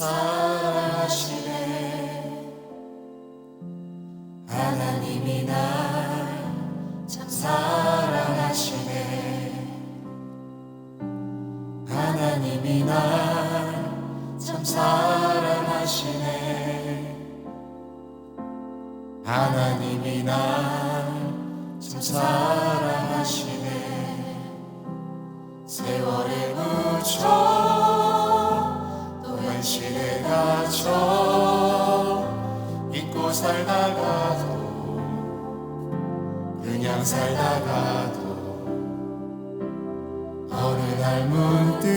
사랑하시네. 하나님이 날 참 사랑하시네. 하나님이 날 참 사랑하시네. 하나님이 날 참 사랑하시네. 세월에 묻혀 또 현실에 갇혀 잊고 살다가도 그냥 살다가도 어느 날 문득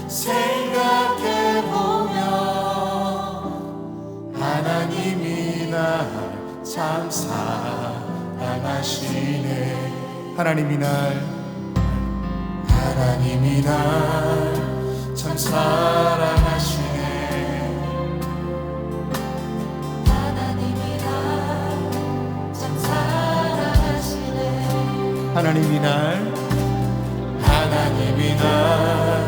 생각해보면 하나님이 날 참 사랑하시네. 하나님이 날 참 사랑하시네. 하나님이 날 참 사랑하시네. 하나님이 날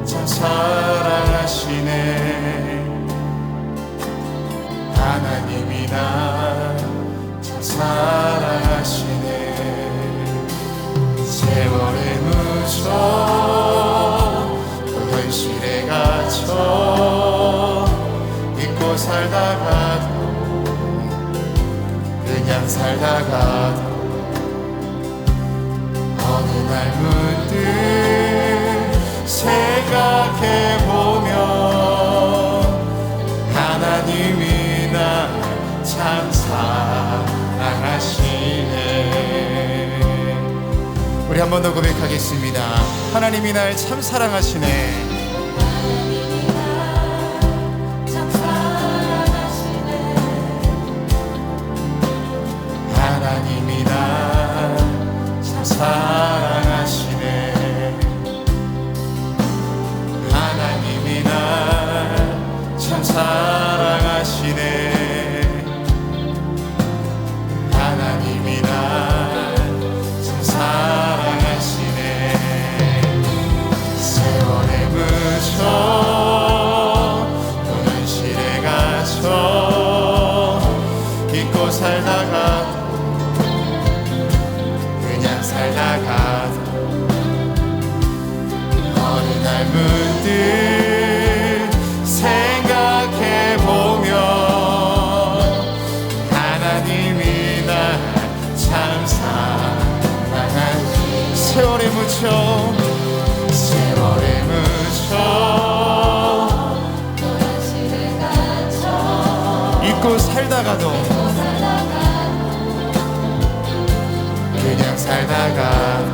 참 사랑하시네. 하나님이 날 참 사랑하시네. 세월에 묻혀 또 현실에 갇혀 잊고 살다가도 그냥 살다가도 어느 날 문득 생각해보면 하나님이 날 참 사랑하시네. 우리 한 번 더 고백하겠습니다. 하나님이 날 참 사랑하시네. 하나님이 날 참 사랑하시네. 하나님이 날 참 사랑하시네. 하나님이 날 참 사랑하시네. 세월에 묻혀 또 현실에 갇혀 잊고 살다가도 그냥 살다가도 어느 날 문득 생각해보면 하나님이 날 참 사랑하시네. 세월에 묻혀 또 현실에 갇혀 잊고 살다가도 그냥 살다가도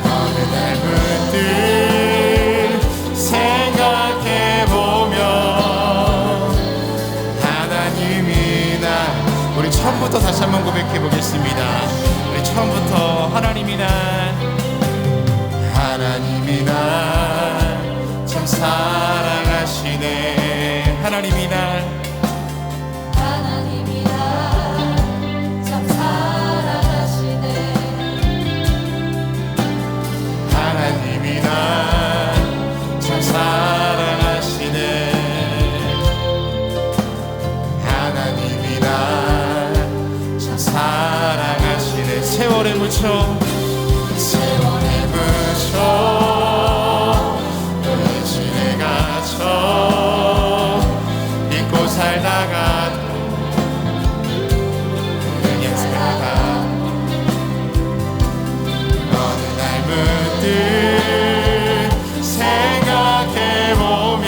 어느 날 문득 생각해보면 하나님이 날 우리 처음부터 다시 한번 고백해보겠습니다. 우리 처음부터 하나님이 날 참 사랑하시네. 하나님이 날 참 사랑하시네. 하나님이 날 참 사랑하시네. 하나님이 날 참 사랑하시네. 세월에 묻혀 또 현실에 갇혀 잊고 살다가도 그냥 살다가도 어느 날 문득 생각해보면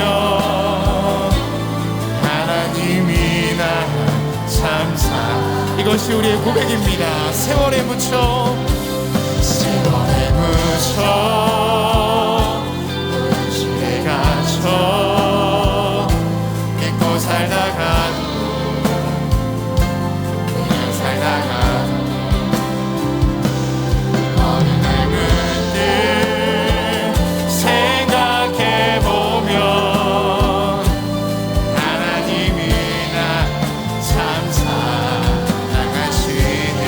하나님이 날 참 사랑하시네. 이것이 우리의 고백입니다. 세월에 묻혀 또 현실에 갇혀 잊고 살다가도 그냥 살다가도 어느 날 문득 생각해보면 하나님이 날 참 사랑하시네.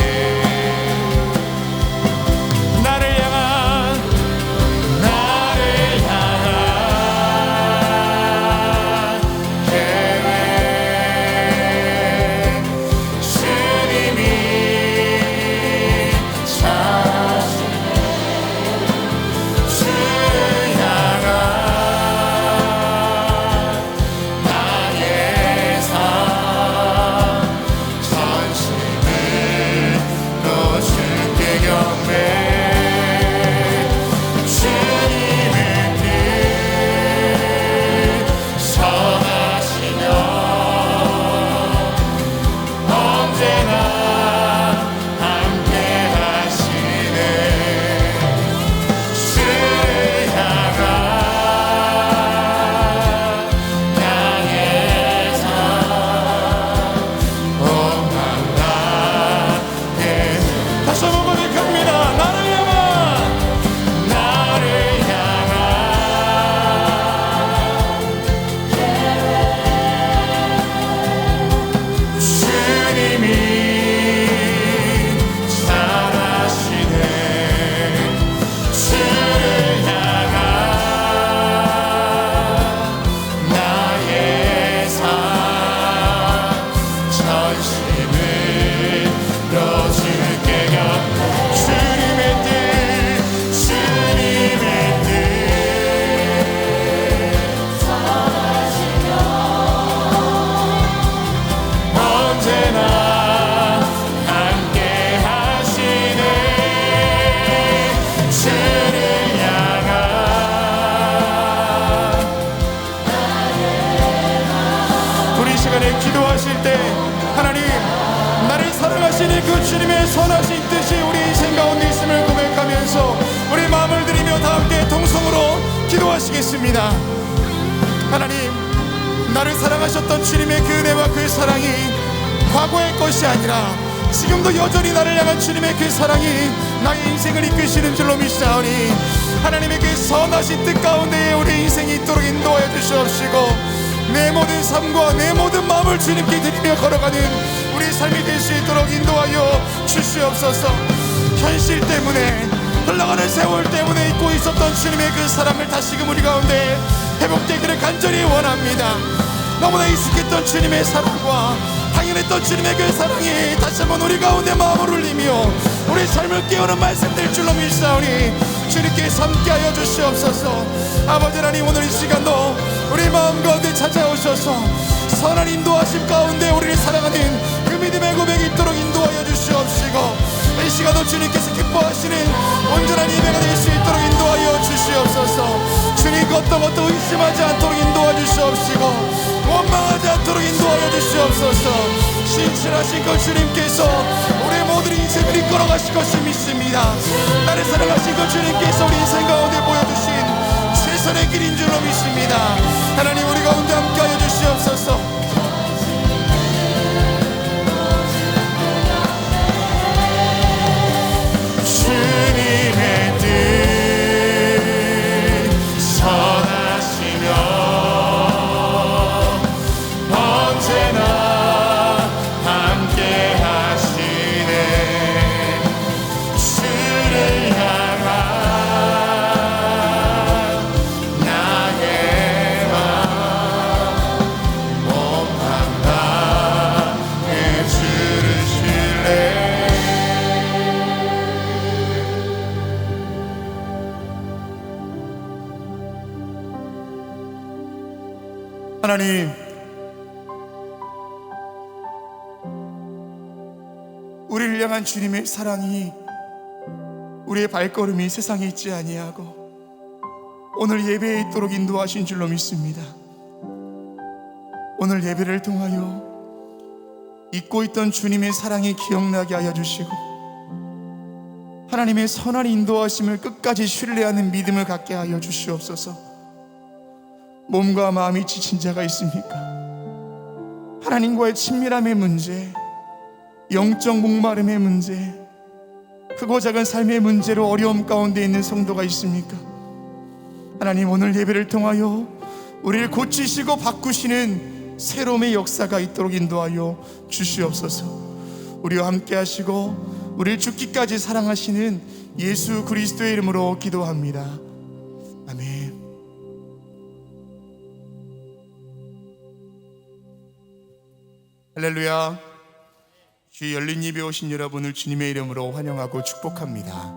때 하나님, 나를 사랑하시는 그 주님의 선하신 뜻이 우리 인생 가운데 있음을 고백하면서 우리 마음을 드리며 다 함께 통성으로 기도하시겠습니다. 하나님, 나를 사랑하셨던 주님의 그 은혜와 그 사랑이 과거의 것이 아니라 지금도 여전히 나를 향한 주님의 그 사랑이 나의 인생을 이끄시는 줄로 믿사오니 하나님의 그 선하신 뜻 가운데에 우리 인생이 있도록 인도하여 주시옵시고 내 모든 삶과 내 모든 마음을 주님께 드리며 걸어가는 우리 삶이 될 수 있도록 인도하여 주시옵소서. 현실 때문에 흘러가는 세월 때문에 잊고 있었던 주님의 그 사랑을 다시금 우리 가운데 회복되기를 간절히 원합니다. 너무나 익숙했던 주님의 사랑과 당연했던 주님의 그 사랑이 다시 한번 우리 가운데 마음을 울리며 우리 삶을 깨우는 말씀 될 줄로 믿사오니 주님께서 함께하여 주시옵소서. 아버지 하나님, 오늘 이 시간도 우리 마음 가운데 찾아오셔서 선한 인도하심 가운데 우리를 사랑하는 그 믿음의 고백이 있도록 인도하여 주시옵시고 이 시간도 주님께서 기뻐하시는 온전한 예배가 될 수 있도록 인도하여 주시옵소서. 주님 어떤 것도 의심하지 않도록 인도하여 주시옵시고 원망하지 않도록 인도하여 주시옵소서. 신실하신 그 주님께서 우리 모든 인생을 이끌어 가실 것을 믿습니다. 나를 사랑하신 그 주님께서 우리 인생 가운데 보여주신 최선의 길인 줄로 믿습니다. 하나님, 우리 가운데 함께하여 주시옵소서. 주님의 뜻 선하시며 언제나 함께 하시네. 주를 향한 나의 마음 몸만 다해 주를 신뢰. 하나님, 우리를 향한 주님의 사랑이 우리의 발걸음이 세상에 있지 아니하고 오늘 예배에 있도록 인도하신 줄로 믿습니다. 오늘 예배를 통하여 잊고 있던 주님의 사랑이 기억나게 하여 주시고 하나님의 선한 인도하심을 끝까지 신뢰하는 믿음을 갖게 하여 주시옵소서. 몸과 마음이 지친 자가 있습니까? 하나님과의 친밀함의 문제, 영적 목마름의 문제, 크고 작은 삶의 문제로 어려움 가운데 있는 성도가 있습니까? 하나님, 오늘 예배를 통하여 우리를 고치시고 바꾸시는 새로움의 역사가 있도록 인도하여 주시옵소서. 우리와 함께 하시고 우리를 죽기까지 사랑하시는 예수 그리스도의 이름으로 기도합니다. 아멘. 할렐루야. 주의 열린 예배에 오신 여러분을 주님의 이름으로 환영하고 축복합니다.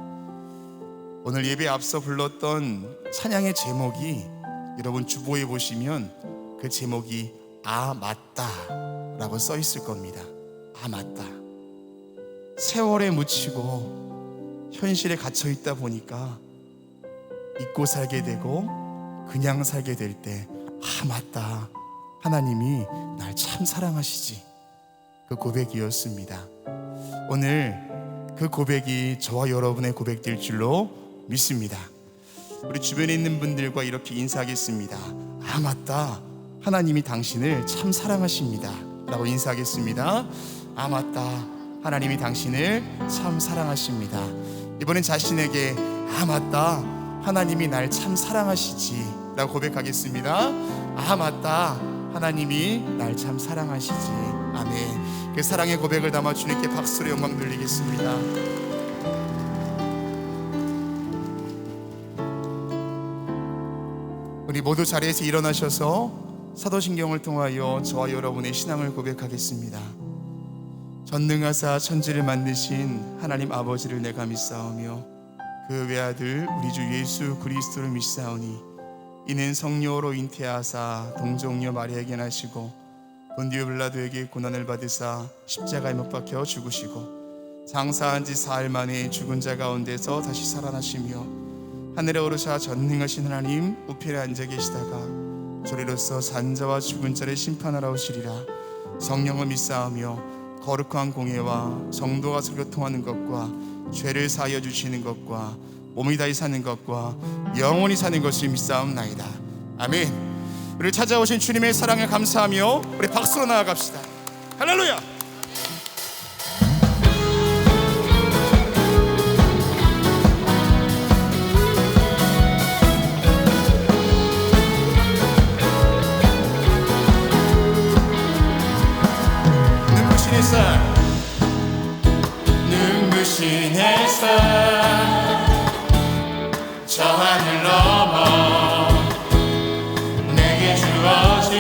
오늘 예배에 앞서 불렀던 찬양의 제목이 여러분 주보에 보시면 그 제목이 아 맞다 라고 써 있을 겁니다. 아 맞다. 세월에 묻히고 현실에 갇혀 있다 보니까 잊고 살게 되고 그냥 살게 될 때 아 맞다, 하나님이 날 참 사랑하시지, 그 고백이었습니다. 오늘 그 고백이 저와 여러분의 고백될 줄로 믿습니다. 우리 주변에 있는 분들과 이렇게 인사하겠습니다. 아 맞다, 하나님이 당신을 참 사랑하십니다 라고 인사하겠습니다. 아 맞다, 하나님이 당신을 참 사랑하십니다. 이번엔 자신에게 아 맞다, 하나님이 날 참 사랑하시지 라고 고백하겠습니다. 아 맞다, 하나님이 날 참 사랑하시지. 아멘. 그 사랑의 고백을 담아 주님께 박수로 영광 돌리겠습니다. 우리 모두 자리에서 일어나셔서 사도신경을 통하여 저와 여러분의 신앙을 고백하겠습니다. 전능하사 천지를 만드신 하나님 아버지를 내가 믿사오며 그 외아들 우리 주 예수 그리스도를 믿사오니 이는 성령으로 잉태하사 동정녀 마리아에게 나시고 본디오 빌라도에게 고난을 받으사 십자가에 못 박혀 죽으시고 장사한 지 사흘 만에 죽은 자 가운데서 다시 살아나시며 하늘에 오르사 전능하신 하나님 우편에 앉아 계시다가 저리로서 산자와 죽은 자를 심판하러 오시리라. 성령을 믿사오며 거룩한 공예와 정도가 교통하는 것과 죄를 사하여 주시는 것과 몸이 다히 사는 것과 영원히 사는 것을 믿사옵나이다. 아멘. 우리를 찾아오신 주님의 사랑을 감사하며 우리 박수로 나아갑시다. 할렐루야. 눈부신 햇살, 눈부신 햇살, 저 하늘 넘어 내게 주어진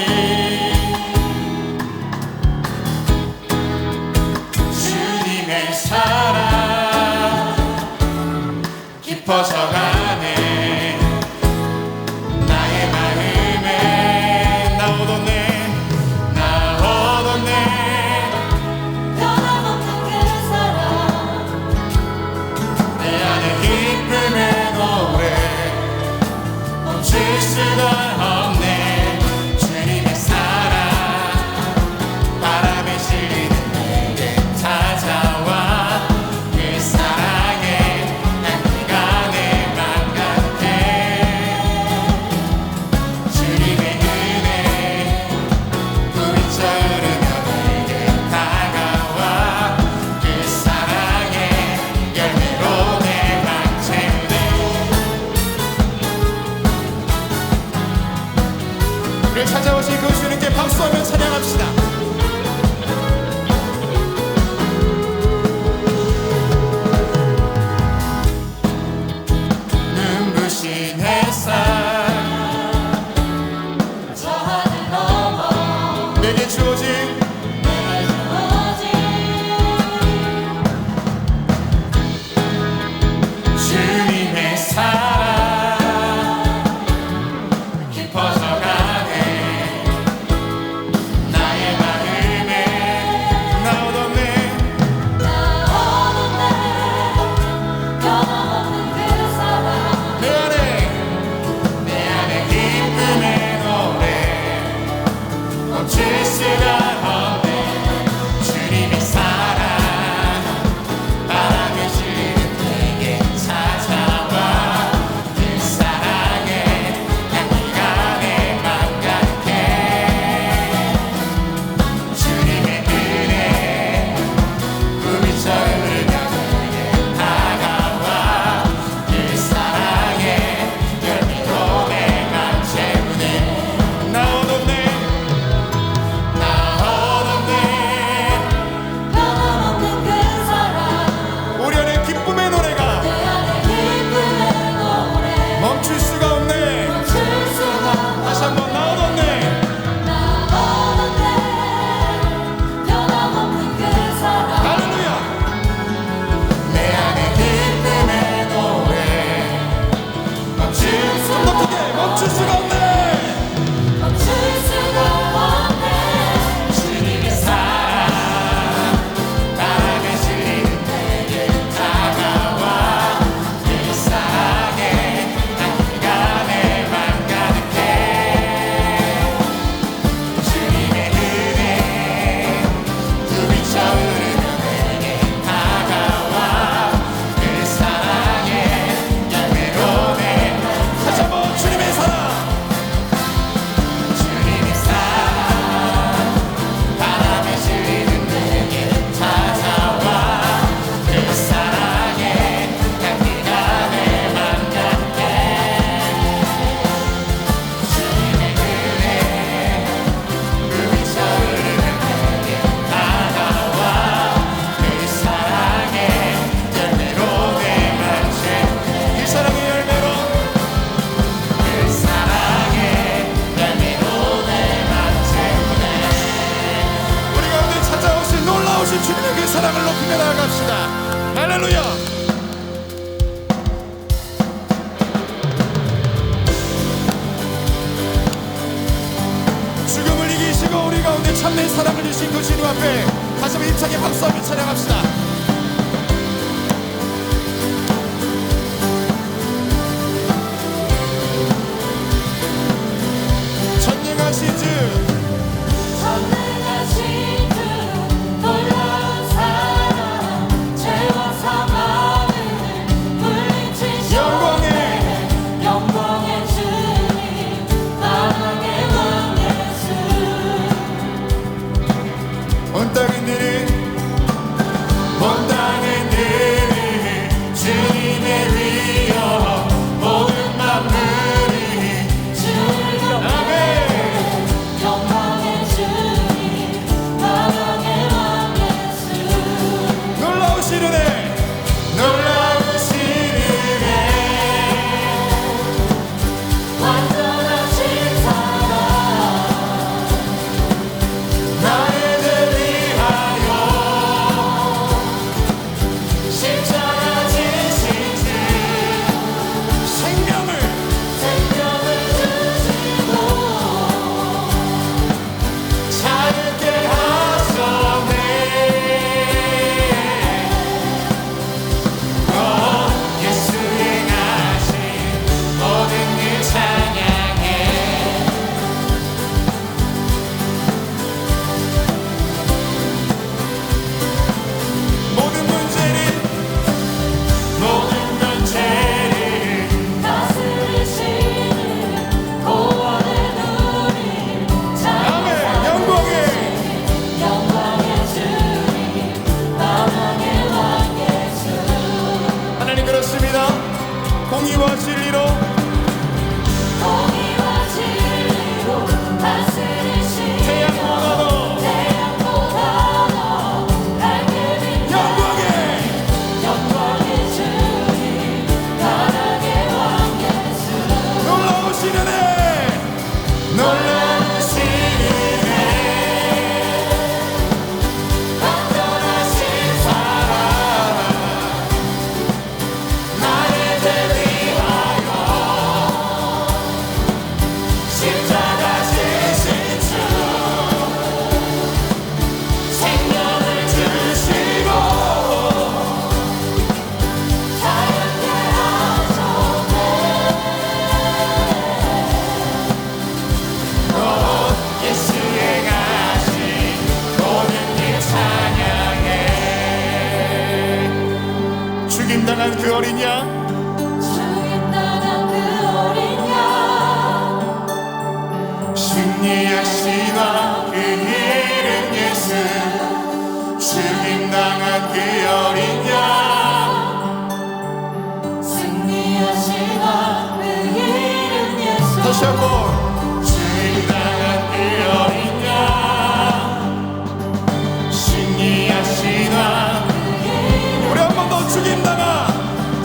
주님의 사랑 깊어져가네. 나의 마음에 나오던 변함없는 그 사랑 내 안에 기쁨의 노래 멈출 수가 없네. 주님의 사랑 바람에 실리는 내게 찾아와. 그 사랑에 난 그간의 맘 같게. 주님의 은혜 부비쳐 흐르며 내게 다가와. 그 사랑의 열매로 내 맘 채우네. 우리 찾아오신 그 주님께 박수하며 찬양합시다. 눈부신 햇살 저 하늘 넘어 내게 주어진 내게 주어진 주님의 사랑 깊어져가네. 나의 마음에 나오던 변함없는 그 사랑 내 안에 기쁨의 노래 멈출 수가 없네. 주님의 사랑 바람에 실리는 내게 찾아와. 그 사랑에 난 네가 내 맘 같게. 주님의 은혜 부비쳐 흐르며 내게 다가와. 그 사랑의 열매로 내 맘 채우네. 나오던 변함없는 그 사랑 우리 안에 기쁨의 노래가 내 안에 기쁨의 노래 멈출 수가 없네. 멈출 수가 다시 한번 나오던 나오는데 변함없는 그 사랑 할렐루야. 내 안에 기쁨의 노래 멈출 수가 없네. 멈출 수가 없네. 주님의 사랑 바람에 실리는 내게 다가와. 그 사랑에 난 네가 내 맘 가득해. 주님의 은혜 부비쳐 흐르며 내게 다가와. 그 사랑의 열매로 내 다시 한번 주님의 사랑 바람에 실리는 내게 찾아와. 그 사랑에 향기가 내 맘 같게. 주님의 은혜 부비쳐 흐르는 내게 다가와. 그 사랑의 열매로 내 맘 채우네. 그 사랑의 열매로 그 사랑의 열매로 내 맘 채우네. 우리 가운데 찾아오신 놀라우신 주님의 그 사랑을 높이며 나아갑시다. 할렐루야. 죽음을 이기시고 우리 가운데 참된 사랑을 주신 그 주님 앞에 다시 한번 힘차게 박수하며 찬양합시다. 전능하신 주 전능하신 다시 한번 주님 당한 그 어린 양 승리하시나 우리 한 번 더 죽임 당한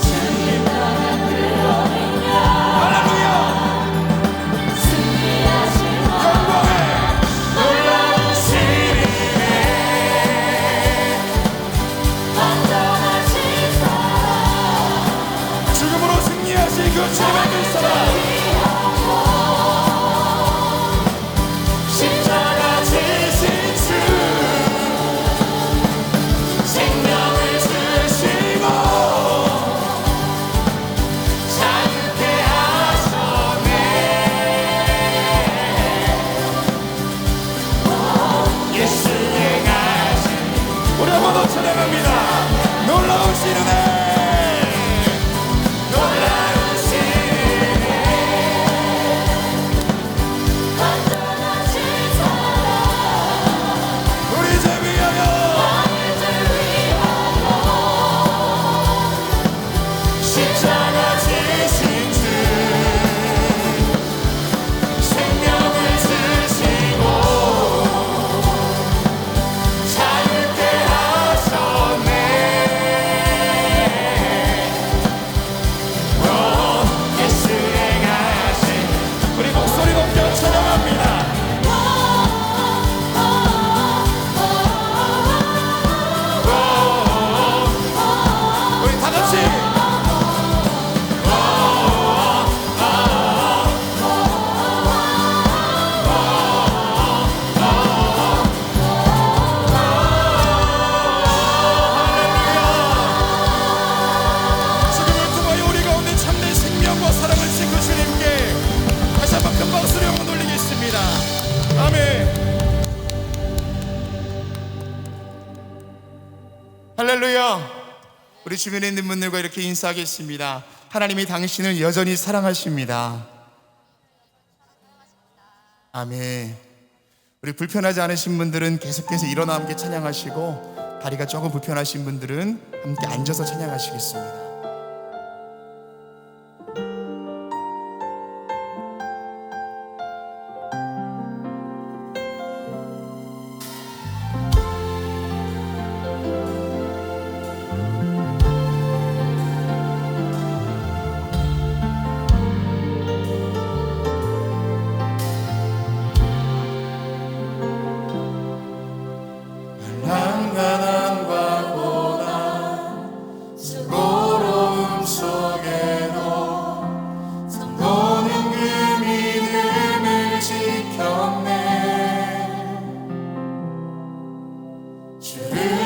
그 주님의 그 사랑 십자가 지신 주 생명을 주시고 자유케 하셨네 예수의 가신 우리 한 번 더 찬양합니다. 놀라우신 은혜 할렐루야. 우리 주변에 있는 분들과 이렇게 인사하겠습니다. 하나님이 당신을 여전히 사랑하십니다. 아멘. 우리 불편하지 않으신 분들은 계속해서 일어나 함께 찬양하시고, 다리가 조금 불편하신 분들은 함께 앉아서 찬양하시겠습니다.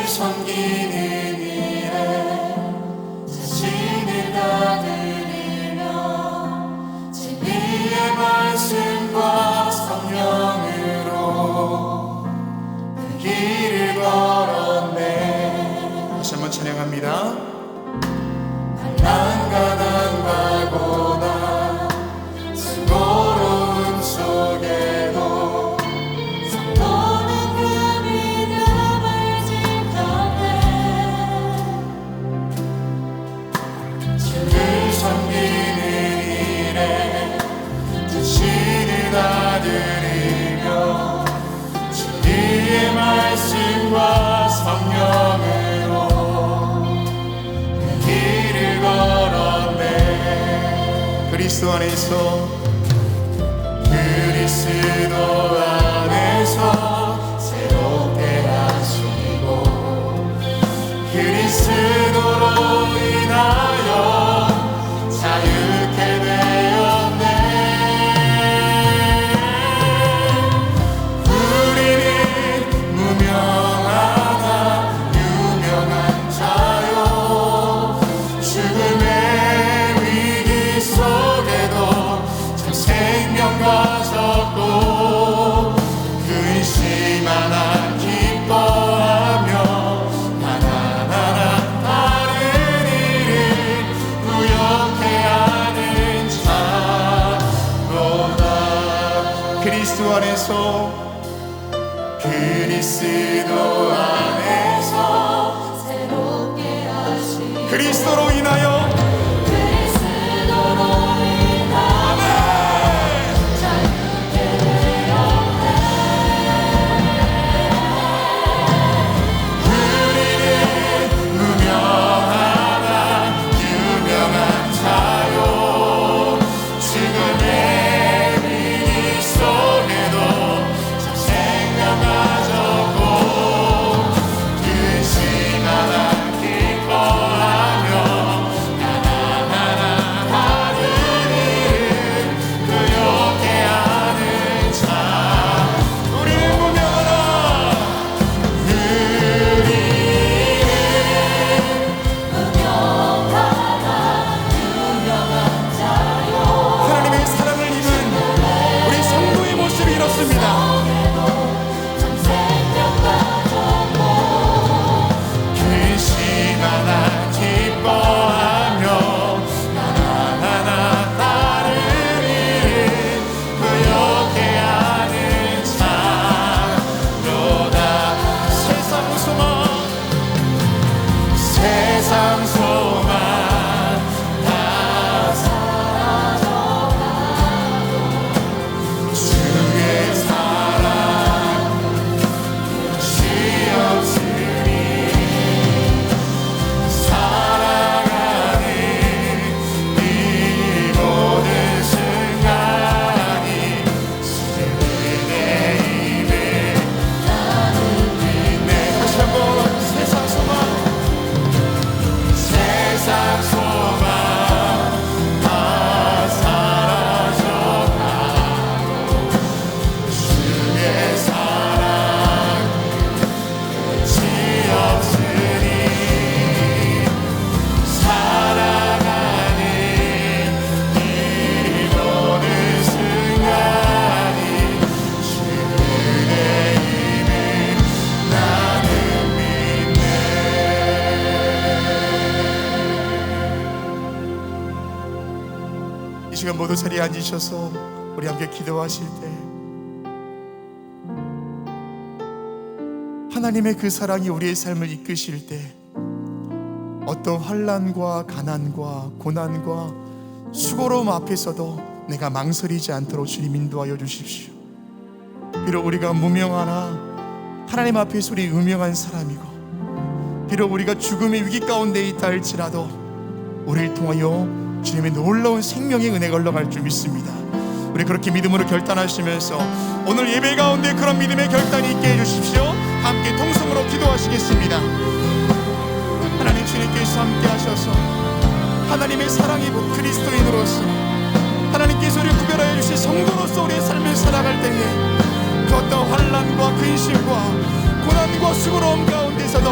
섬기는 일에 자신을 다 드리며 진리의 말씀과 성령으로 그 길을 걸었네. 다시 한번 찬양합니다. 난 가난과 고난 수고로움 속에도 성도는 그 믿음을 지켰네. 주를 섬기는 일에 자신을 다 드리며 진리의 말씀과 성령으로 그리스도 안에서 새롭게 하시고 그리스도로 인하여 자유케 되었네. 우리는 무명하다 유명한 자요 죽음의 위기 속에도 참 생명 가졌고 근심 하나 기뻐하며 하나하나 다른 일을 부욕해 하는 자로다. 그리스도 안에서 새롭게 하시고 그리스도로 인하여 이 시간 모두 자리에 앉으셔서 우리 함께 기도하실 때 하나님의 그 사랑이 우리의 삶을 이끄실 때 어떤 환난과 가난과 고난과 수고로움 앞에서도 내가 망설이지 않도록 주님 인도하여 주십시오. 비록 우리가 무명하나 하나님 앞에서 우리 유명한 사람이고, 비록 우리가 죽음의 위기 가운데 있다 할지라도 우리를 통하여 주님의 놀라운 생명의 은혜가 흘러갈 줄 믿습니다. 우리 그렇게 믿음으로 결단하시면서 오늘 예배 가운데 그런 믿음의 결단이 있게 해주십시오. 함께 통성으로 기도하시겠습니다. 하나님, 주님께서 함께 하셔서 하나님의 사랑이 곧 그리스도인으로서 하나님께서 우리를 구별하여 주신 성도로서 우리의 삶을 살아갈 때에 그 어떤 환난과 근심과 고난과 수고로움 가운데서도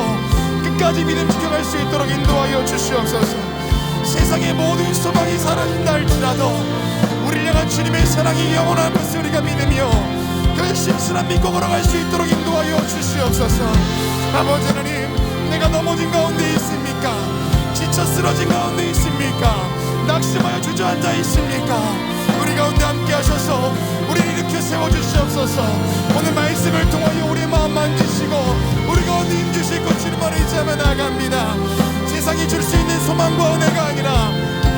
끝까지 믿음 지켜갈 수 있도록 인도하여 주시옵소서. 세상의 모든 소망이 사라진다 할지라도 우리를 향한 주님의 사랑이 영원한 것을 우리가 믿으며 그 심신한 믿고 걸어갈 수 있도록 인도하여 주시옵소서. 아버지 하나님, 내가 넘어진 가운데 있습니까? 지쳐 쓰러진 가운데 있습니까? 낙심하여 주저앉아 있습니까? 우리 가운데 함께 하셔서 우리를 일으켜 세워주시옵소서. 오늘 말씀을 통하여 우리의 마음 만지시고 우리 가운데 힘주시고 주님만을 의지하며 나아갑니다. 세상이 줄 수 있는 소망과 은혜가 아니라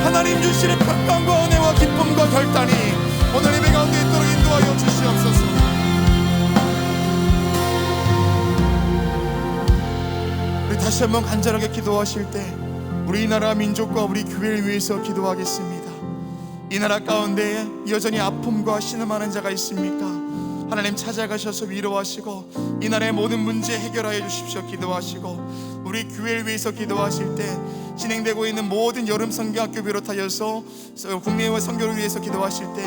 하나님 주시는 평강과 은혜와 기쁨과 결단이 오늘 예배 가운데 있도록 인도하여 주시옵소서. 우리 다시 한번 간절하게 기도하실 때 우리 이 나라 민족과 우리 교회를 위해서 기도하겠습니다. 이 나라 가운데 여전히 아픔과 신음하는 자가 있습니까? 하나님 찾아가셔서 위로하시고 이 나라의 모든 문제 해결하여 주십시오. 기도하시고 우리 교회를 위해서 기도하실 때 진행되고 있는 모든 여름 선교학교 비롯하여서 국내외 선교를 위해서 기도하실 때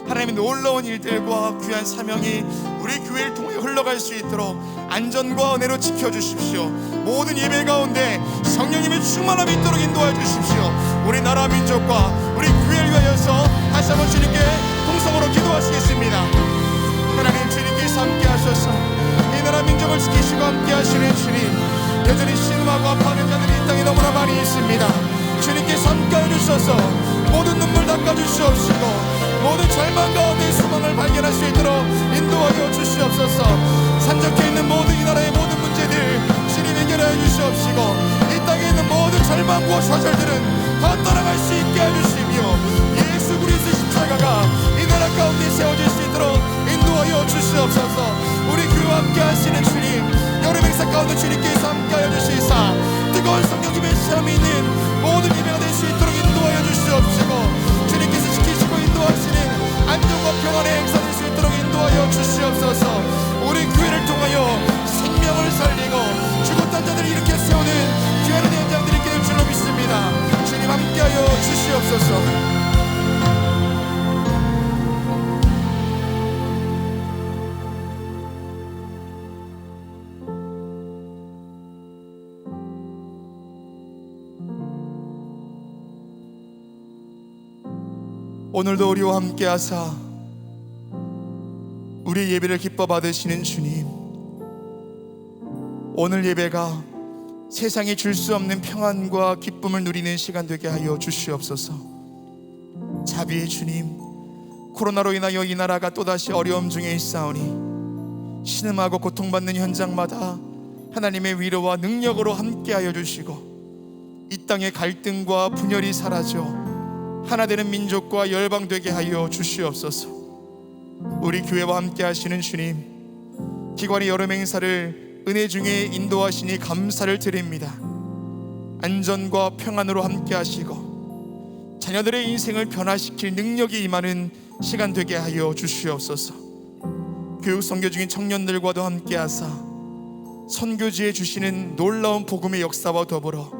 하나님의 놀라운 일들과 귀한 사명이 우리 교회를 통해 흘러갈 수 있도록 안전과 은혜로 지켜주십시오. 모든 예배 가운데 성령님의 충만함이 있도록 인도해 주십시오. 우리나라 민족과 우리 교회를 위하여서 다시 한번 주님께 통성으로 기도하시겠습니다. 하나님, 주님께서 함께 하셔서 이 나라 민족을 지키시고 함께 하시는 주님, 여전히 신음하고 아파하는 자들이 이 땅에 너무나 많이 있습니다. 주님께서 함께 해주셔서 모든 눈물 닦아주시옵시고 모든 절망 가운데 소망을 발견할 수 있도록 인도하여 주시옵소서. 산적해 있는 모든 이 나라의 모든 문제들 주님 해결하여 주시옵시고 이 땅에 있는 모든 절망과 좌절들은 다 떠나갈 수 있게 해주시며 예수 그리스도의 십자가가 이 나라 가운데 세워질 수 있도록 인도하여 주시옵소서. 우리 교회와 함께 하시는 주님, 여름 행사 가운데 주님께서 함께 하여 주시사 뜨거운 성령님의 시험이 있는 모든 예배가 될 수 있도록 인도하여 주시옵시고 주님께서 지키시고 인도하시는 안정과 평안의 행사 될 수 있도록 인도하여 주시옵소서. 우리 교회를 통하여 생명을 살리고 죽었던 자들을 일으켜 세우는 귀한 현장들이 있게 될 줄로 믿습니다. 주님 함께하여 주시옵소서. 오늘도 우리와 함께 하사 우리 예배를 기뻐 받으시는 주님, 오늘 예배가 세상이 줄 수 없는 평안과 기쁨을 누리는 시간 되게 하여 주시옵소서. 자비의 주님, 코로나로 인하여 이 나라가 또다시 어려움 중에 있사오니 신음하고 고통받는 현장마다 하나님의 위로와 능력으로 함께하여 주시고 이 땅의 갈등과 분열이 사라져 하나 되는 민족과 열방 되게 하여 주시옵소서. 우리 교회와 함께 하시는 주님, 기관의 여름 행사를 은혜 중에 인도하시니 감사를 드립니다. 안전과 평안으로 함께 하시고 자녀들의 인생을 변화시킬 능력이 임하는 시간 되게 하여 주시옵소서. 교육 선교 중인 청년들과도 함께 하사 선교지에 주시는 놀라운 복음의 역사와 더불어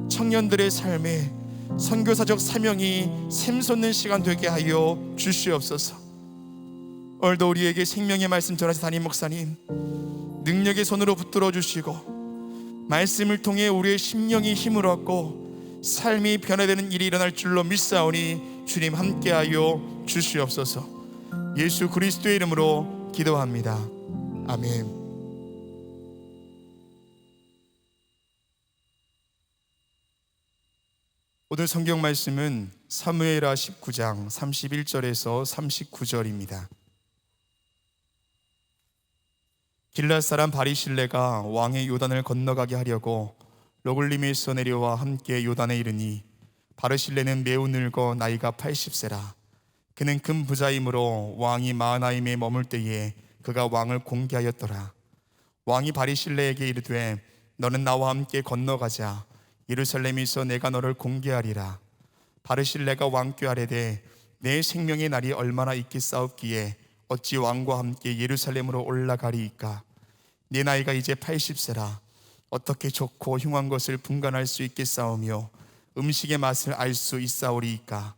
청년들의 삶에 선교사적 사명이 샘솟는 시간 되게 하여 주시옵소서. 오늘도 우리에게 생명의 말씀 전하신 담임 목사님, 능력의 손으로 붙들어 주시고 말씀을 통해 우리의 심령이 힘을 얻고 삶이 변화되는 일이 일어날 줄로 믿사오니 주님 함께하여 주시옵소서. 예수 그리스도의 이름으로 기도합니다. 아멘. 오늘 성경 말씀은 사무엘하 19장 31절에서 39절입니다. 길앗 사람 바리실레가 왕의 요단을 건너가게 하려고 로글림에서 내려와 함께 요단에 이르니 바르실레는 매우 늙어 나이가 80세라. 그는 큰 부자이므로 왕이 마하나임에 머물 때에 그가 왕을 공개하였더라. 왕이 바리실레에게 이르되 너는 나와 함께 건너가자. 예루살렘에서 내가 너를 공개하리라. 바르실레가 왕께 아뢰되 내 생명의 날이 얼마나 있겠사옵기에 어찌 왕과 함께 예루살렘으로 올라가리이까. 내 나이가 이제 80세라. 어떻게 좋고 흉한 것을 분간할 수 있겠사오며 음식의 맛을 알 수 있사오리이까.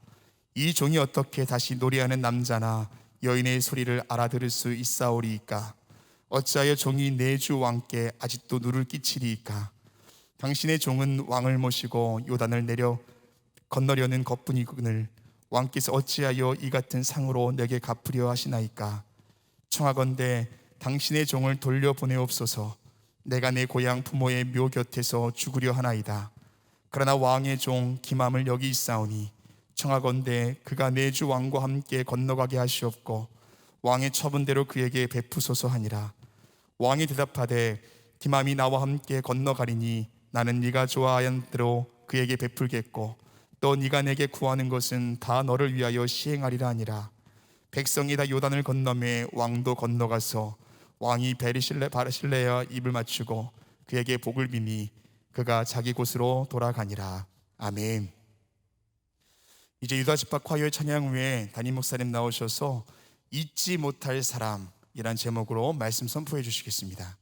이 종이 어떻게 다시 노래하는 남자나 여인의 소리를 알아들을 수 있사오리이까. 어찌하여 종이 내 주 왕께 아직도 누를 끼치리이까. 당신의 종은 왕을 모시고 요단을 내려 건너려는 것뿐이거늘 왕께서 어찌하여 이 같은 상으로 내게 갚으려 하시나이까. 청하건대 당신의 종을 돌려보내옵소서. 내가 내 고향 부모의 묘 곁에서 죽으려 하나이다. 그러나 왕의 종 기맘을 여기 있사오니 청하건대 그가 내 주 왕과 함께 건너가게 하시옵고 왕의 처분대로 그에게 베푸소서 하니라. 왕이 대답하되 기맘이 나와 함께 건너가리니 나는 네가 좋아하는 대로 그에게 베풀겠고 또 네가 내게 구하는 것은 다 너를 위하여 시행하리라 하니라. 백성이 다 요단을 건너매 왕도 건너가서 왕이 바르실레와 입을 맞추고 그에게 복을 비니 그가 자기 곳으로 돌아가니라. 아멘. 이제 유다 지파 화요일 찬양 후에 담임 목사님 나오셔서 잊지 못할 사람이란 제목으로 말씀 선포해 주시겠습니다.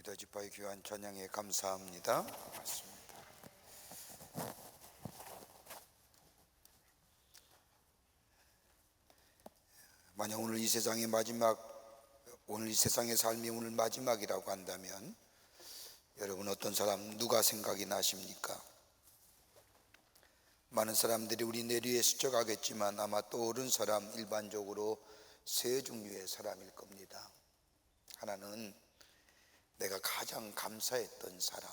리더 지파의 귀한 찬양에 감사합니다. 맞습니다. 만약 오늘 이 세상의 삶이 오늘 마지막이라고 한다면 여러분 어떤 사람 누가 생각이 나십니까? 많은 사람들이 우리 내리에 스쳐가겠지만 아마 떠오른 사람 일반적으로 세 종류의 사람일 겁니다. 하나는 내가 가장 감사했던 사람,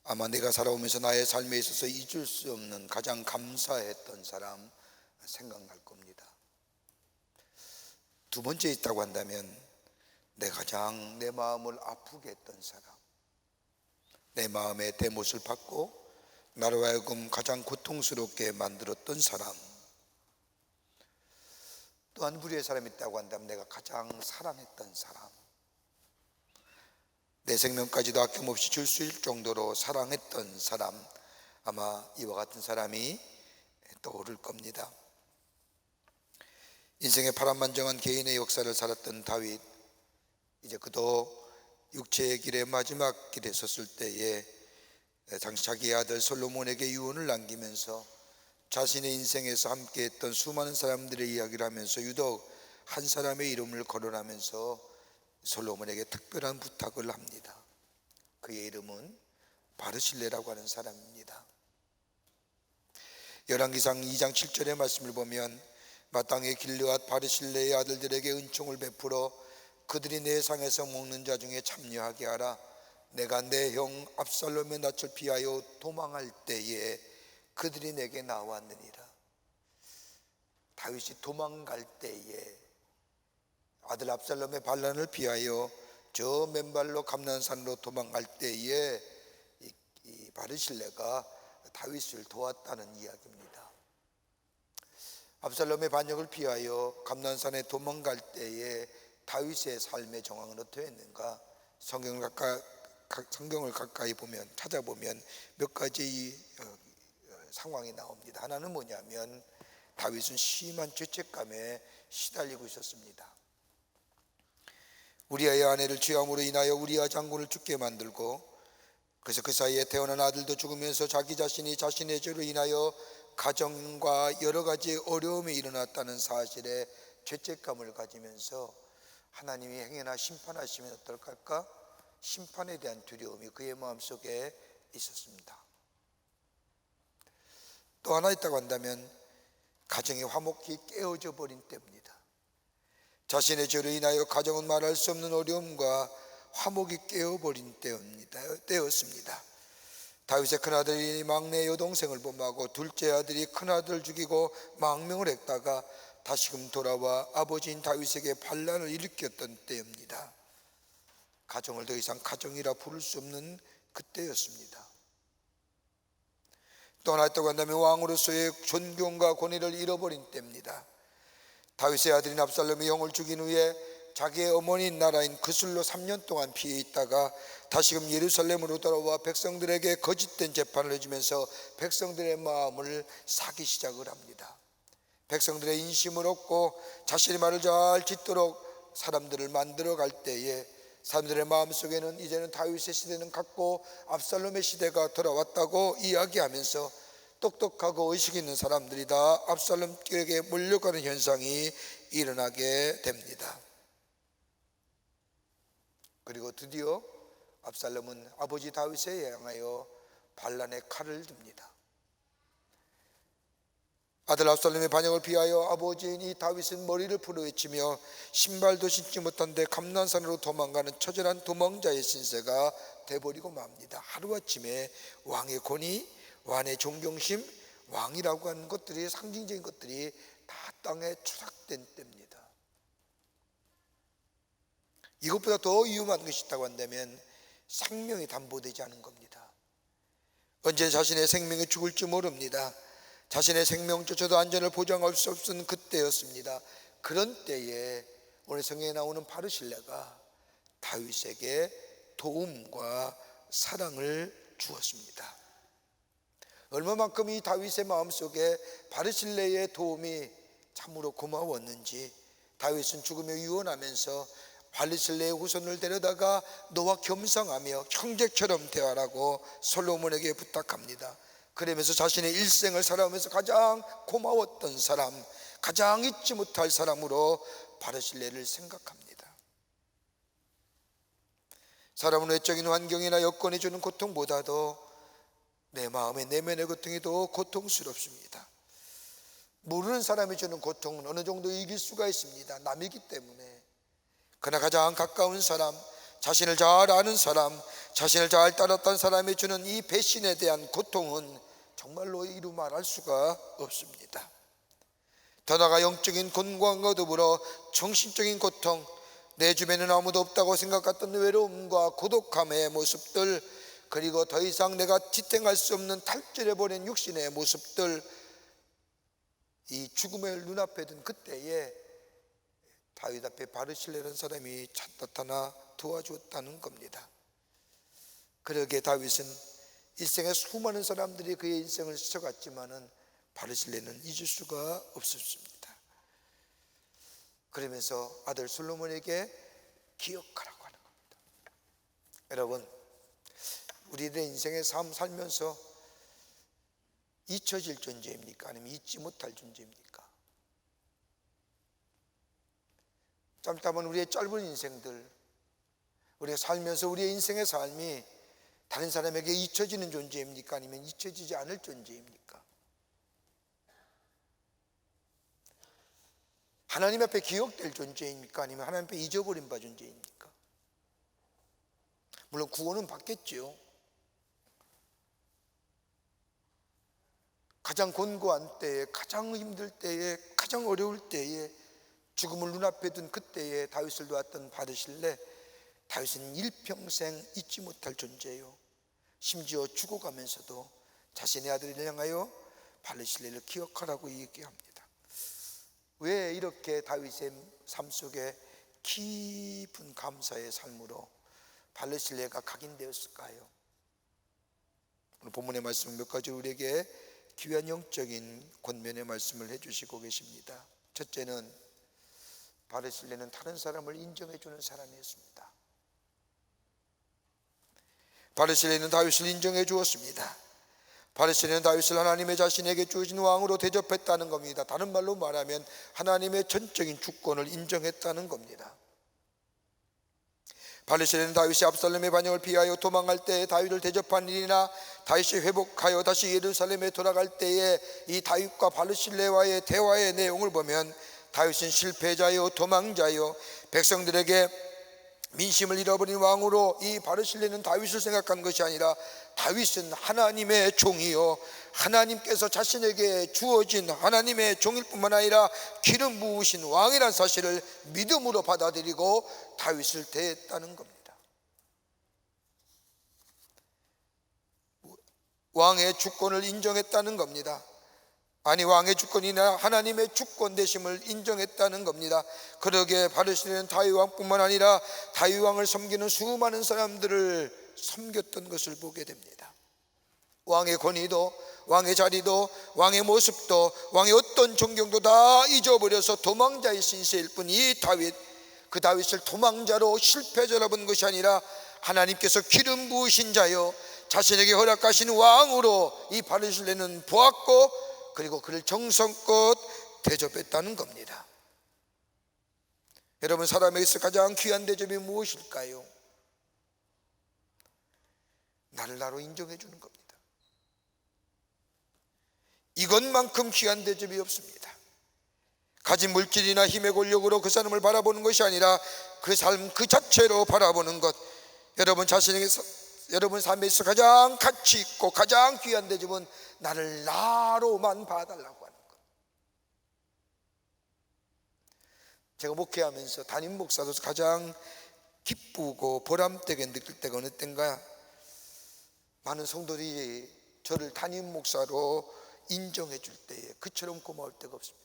아마 내가 살아오면서 나의 삶에 있어서 잊을 수 없는 가장 감사했던 사람 생각날 겁니다. 두 번째 있다고 한다면 내가 가장 내 마음을 아프게 했던 사람, 내 마음의 대못을 받고 나로 하여금 가장 고통스럽게 만들었던 사람, 또 한 부류의 사람이 있다고 한다면 내가 가장 사랑했던 사람, 내 생명까지도 아낌없이 줄 수 있을 정도로 사랑했던 사람, 아마 이와 같은 사람이 떠오를 겁니다. 인생의 파란만장한 개인의 역사를 살았던 다윗, 이제 그도 육체의 길의 마지막 길에 섰을 때에 자기 아들 솔로몬에게 유언을 남기면서 자신의 인생에서 함께했던 수많은 사람들의 이야기를 하면서 유독 한 사람의 이름을 거론하면서 솔로몬에게 특별한 부탁을 합니다. 그의 이름은 바르실레라고 하는 사람입니다. 열왕기상 2장 7절의 말씀을 보면 마땅히 길르앗 바르실레의 아들들에게 은총을 베풀어 그들이 내 상에서 먹는 자 중에 참여하게 하라. 내가 내 형 압살롬의 낯을 피하여 도망할 때에 그들이 내게 나왔느니라. 다윗이 도망갈 때에 아들 압살롬의 반란을 피하여 저 맨발로 감난산으로 도망갈 때에 이 바르실레가 다윗을 도왔다는 이야기입니다. 압살롬의 반역을 피하여 감난산에 도망갈 때에 다윗의 삶의 정황은 어떠했는가? 성경을 가까이 보면 찾아보면 몇 가지 상황이 나옵니다. 하나는 뭐냐면 다윗은 심한 죄책감에 시달리고 있었습니다. 우리아의 아내를 죄함으로 인하여 우리아 장군을 죽게 만들고, 그래서 그 사이에 태어난 아들도 죽으면서 자기 자신이 자신의 죄로 인하여 가정과 여러 가지 어려움이 일어났다는 사실에 죄책감을 가지면서 하나님이 행여나 심판하시면 어떨까? 심판에 대한 두려움이 그의 마음속에 있었습니다. 또 하나 있다고 한다면 가정의 화목히 깨어져 버린 때입니다. 자신의 죄로 인하여 가정은 말할 수 없는 어려움과 화목이 깨어버린 때였습니다. 다윗의 큰아들이 막내 여동생을 범하고 둘째 아들이 큰아들을 죽이고 망명을 했다가 다시금 돌아와 아버지인 다윗에게 반란을 일으켰던 때입니다. 가정을 더 이상 가정이라 부를 수 없는 그때였습니다. 또 하나 있다고 한다면 왕으로서의 존경과 권위를 잃어버린 때입니다. 다윗의 아들인 압살롬이 형을 죽인 후에 자기의 어머니 나라인 그술로 3년 동안 피해 있다가 다시금 예루살렘으로 돌아와 백성들에게 거짓된 재판을 해주면서 백성들의 마음을 사기 시작을 합니다. 백성들의 인심을 얻고 자신의 말을 잘 짓도록 사람들을 만들어 갈 때에 사람들의 마음속에는 이제는 다윗의 시대는 갔고 압살롬의 시대가 돌아왔다고 이야기하면서 똑똑하고 의식 있는 사람들이 다 압살롬에게 몰려가는 현상이 일어나게 됩니다. 그리고 드디어 압살롬은 아버지 다윗에 향하여 반란의 칼을 듭니다. 아들 압살롬의 반역을 피하여 아버지인 이 다윗은 머리를 풀어헤치며 신발도 신지 못한 데 감난산으로 도망가는 처절한 도망자의 신세가 돼버리고 맙니다. 하루아침에 왕의 권위, 왕의 존경심, 왕이라고 하는 것들이, 상징적인 것들이 다 땅에 추락된 때입니다. 이것보다 더 위험한 것이 있다고 한다면 생명이 담보되지 않은 겁니다. 언제 자신의 생명이 죽을지 모릅니다. 자신의 생명조차도 안전을 보장할 수 없는 그때였습니다. 그런 때에 오늘 성경에 나오는 바르실레가 다윗에게 도움과 사랑을 주었습니다. 얼마만큼 이 다윗의 마음속에 바르실레의 도움이 참으로 고마웠는지 다윗은 죽으며 유언하면서 발리실레의 후손을 데려다가 너와 겸상하며 형제처럼 대하라고 솔로몬에게 부탁합니다. 그러면서 자신의 일생을 살아오면서 가장 고마웠던 사람, 가장 잊지 못할 사람으로 바르실레를 생각합니다. 사람은 외적인 환경이나 여건이 주는 고통보다도 내 마음의 내면의 고통이 더 고통스럽습니다. 모르는 사람이 주는 고통은 어느 정도 이길 수가 있습니다. 남이기 때문에. 그러나 가장 가까운 사람, 자신을 잘 아는 사람, 자신을 잘 따랐던 사람이 주는 이 배신에 대한 고통은 정말로 이루 말할 수가 없습니다. 더 나아가 영적인 곤고함과 더불어 정신적인 고통, 내 주변에는 아무도 없다고 생각했던 외로움과 고독함의 모습들, 그리고 더 이상 내가 지탱할 수 없는 탈출해버린 육신의 모습들, 이 죽음의 눈앞에 든 그때에 다윗 앞에 바르실레라는 사람이 나타나 도와주었다는 겁니다. 그러기에 다윗은 일생에 수많은 사람들이 그의 인생을 스쳐갔지만은 바르실레는 잊을 수가 없었습니다. 그러면서 아들 솔로몬에게 기억하라고 하는 겁니다. 여러분, 우리들의 인생의 삶 살면서 잊혀질 존재입니까? 아니면 잊지 못할 존재입니까? 짧다면 우리의 짧은 인생들, 우리가 살면서 우리의 인생의 삶이 다른 사람에게 잊혀지는 존재입니까? 아니면 잊혀지지 않을 존재입니까? 하나님 앞에 기억될 존재입니까? 아니면 하나님 앞에 잊어버린 바 존재입니까? 물론 구원은 받겠지요. 가장 곤고한 때에, 가장 힘들 때에, 가장 어려울 때에, 죽음을 눈앞에 둔 그때에 다윗을 도왔던 바르실레, 다윗은 일평생 잊지 못할 존재예요. 심지어 죽어가면서도 자신의 아들을 향하여 바르실레를 기억하라고 얘기합니다. 왜 이렇게 다윗의 삶 속에 깊은 감사의 삶으로 바르실레가 각인되었을까요? 오늘 본문의 말씀은 몇 가지 우리에게 귀한 영적인 권면의 말씀을 해주시고 계십니다. 첫째는 바르실레는 다른 사람을 인정해 주는 사람이었습니다. 바르실레는 다윗을 인정해 주었습니다. 바르실레는 다윗을 하나님의 자신에게 주어진 왕으로 대접했다는 겁니다. 다른 말로 말하면 하나님의 전적인 주권을 인정했다는 겁니다. 바르실레는 다윗이 압살롬의 반역을 피하여 도망갈 때에 다윗을 대접한 일이나 다윗이 회복하여 다시 예루살렘에 돌아갈 때에 이 다윗과 바르실레와의 대화의 내용을 보면 다윗은 실패자요 도망자요 백성들에게 민심을 잃어버린 왕으로 이 바르실레는 다윗을 생각한 것이 아니라 다윗은 하나님의 종이요 하나님께서 자신에게 주어진 하나님의 종일 뿐만 아니라 기름 부으신 왕이라는 사실을 믿음으로 받아들이고 다윗을 대했다는 겁니다. 왕의 주권을 인정했다는 겁니다. 아니, 왕의 주권이나 하나님의 주권 되심을 인정했다는 겁니다. 그러기에 바르실레는 다윗 왕뿐만 아니라 다윗 왕을 섬기는 수많은 사람들을 섬겼던 것을 보게 됩니다. 왕의 권위도, 왕의 자리도, 왕의 모습도, 왕의 어떤 존경도 다 잊어버려서 도망자의 신세일 뿐 이 다윗, 그 다윗을 도망자로 실패자로 본 것이 아니라 하나님께서 기름 부으신 자요 자신에게 허락하신 왕으로 이 바르실레는 보았고 그리고 그를 정성껏 대접했다는 겁니다. 여러분, 사람에게서 가장 귀한 대접이 무엇일까요? 나를 나로 인정해 주는 겁니다. 이것만큼 귀한 대접이 없습니다. 가진 물질이나 힘의 권력으로 그 사람을 바라보는 것이 아니라 그 삶 그 자체로 바라보는 것. 여러분 자신에게서, 여러분 삶에 있어 가장 가치 있고 가장 귀한 대접은 나를 나로만 봐달라고 하는 것. 제가 목회하면서 담임 목사로서 가장 기쁘고 보람되게 느낄 때가 어느 때인가, 많은 성도들이 저를 담임 목사로 인정해 줄 때에 그처럼 고마울 때가 없습니다.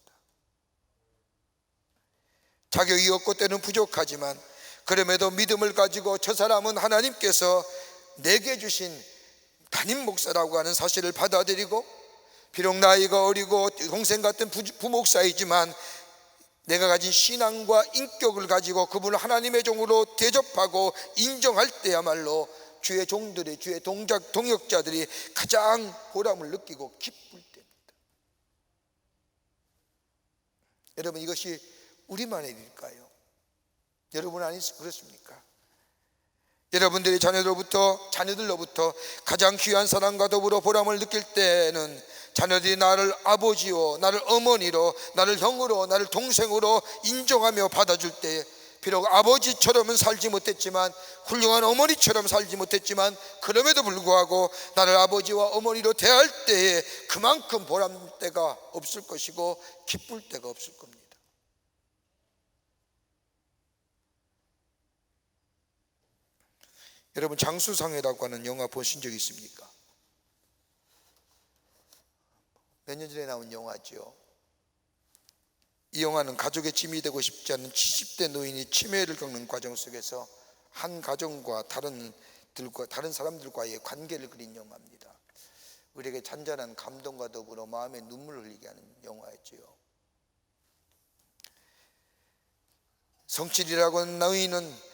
자격이 없고 때는 부족하지만 그럼에도 믿음을 가지고 저 사람은 하나님께서 내게 주신 담임 목사라고 하는 사실을 받아들이고, 비록 나이가 어리고 동생 같은 부목사이지만 내가 가진 신앙과 인격을 가지고 그분을 하나님의 종으로 대접하고 인정할 때야말로 주의 종들이, 주의 동역자들이 가장 보람을 느끼고 기쁠 때입니다. 여러분, 이것이 우리만의 일일까요? 여러분 아니 그렇습니까? 여러분들이 자녀들로부터 가장 귀한 사랑과 더불어 보람을 느낄 때는 자녀들이 나를 아버지요, 나를 어머니로, 나를 형으로, 나를 동생으로 인정하며 받아줄 때, 비록 아버지처럼은 살지 못했지만, 훌륭한 어머니처럼 살지 못했지만, 그럼에도 불구하고 나를 아버지와 어머니로 대할 때에 그만큼 보람대가 없을 것이고 기쁠 때가 없을 겁니다. 여러분, 장수상해라고 하는 영화 보신 적 있습니까? 몇 년 전에 나온 영화죠. 이 영화는 가족의 짐이 되고 싶지 않은 70대 노인이 치매를 겪는 과정 속에서 한 가정과 다른 사람들과의 관계를 그린 영화입니다. 우리에게 잔잔한 감동과 더불어 마음에 눈물을 흘리게 하는 영화였지요. 성칠이라고 하는 노인은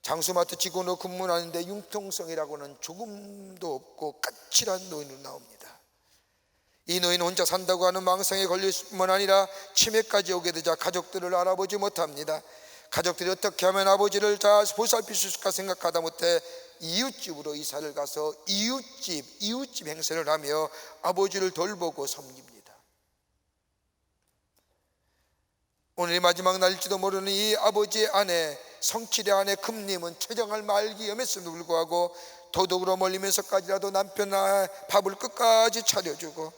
장수마트 직원으로 근무하는데 융통성이라고는 조금도 없고 까칠한 노인으로 나옵니다. 이 노인은 혼자 산다고 하는 망상에 걸릴 뿐만 아니라 치매까지 오게 되자 가족들을 알아보지 못합니다. 가족들이 어떻게 하면 아버지를 잘 보살필 수 있을까 생각하다 못해 이웃집으로 이사를 가서 이웃집 행세를 하며 아버지를 돌보고 섬깁니다. 오늘이 마지막 날일지도 모르는 이 아버지의 아내, 성칠의 아내 금님은 췌장을 말기 염했음에도 불구하고 도덕으로 몰리면서까지라도 남편의 밥을 끝까지 차려주고,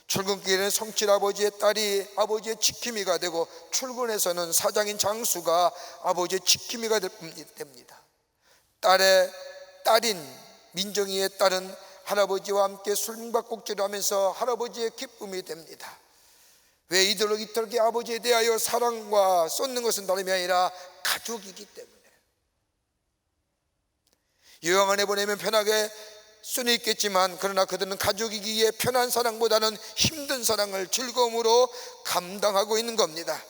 출근길에는 성칠 아버지의 딸이 아버지의 지킴이가 되고, 출근해서는 사장인 장수가 아버지의 지킴이가 됩니다. 딸인 민정이의 딸은 할아버지와 함께 술박국질을 하면서 할아버지의 기쁨이 됩니다. 왜 이토록 아버지에 대하여 사랑과 쏟는 것은 다름이 아니라 가족이기 때문에. 요양 안에 보내면 편하게 수는 있겠지만, 그러나 그들은 가족이기에 편한 사랑보다는 힘든 사랑을 즐거움으로 감당하고 있는 겁니다.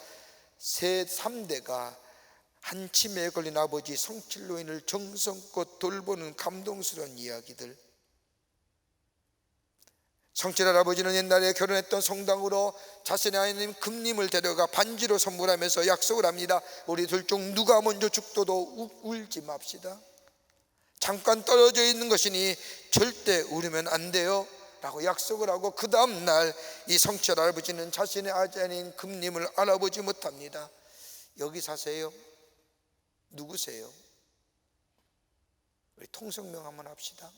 3대가 한 치매에 걸린 아버지 성칠 노인을 정성껏 돌보는 감동스러운 이야기들. 성칠 할아버지는 옛날에 결혼했던 성당으로 자신의 아내님 금님을 데려가 반지로 선물하면서 약속을 합니다. 우리 둘 중 누가 먼저 죽더라도 울지 맙시다. 잠깐 떨어져 있는 것이니 절대 울으면 안 돼요 라고 약속을 하고, 그 다음날 이 성칠 할아버지는 자신의 아내인 금님을 알아보지 못합니다. 여기 사세요? 누구세요? 우리 통성명 한번 합시다.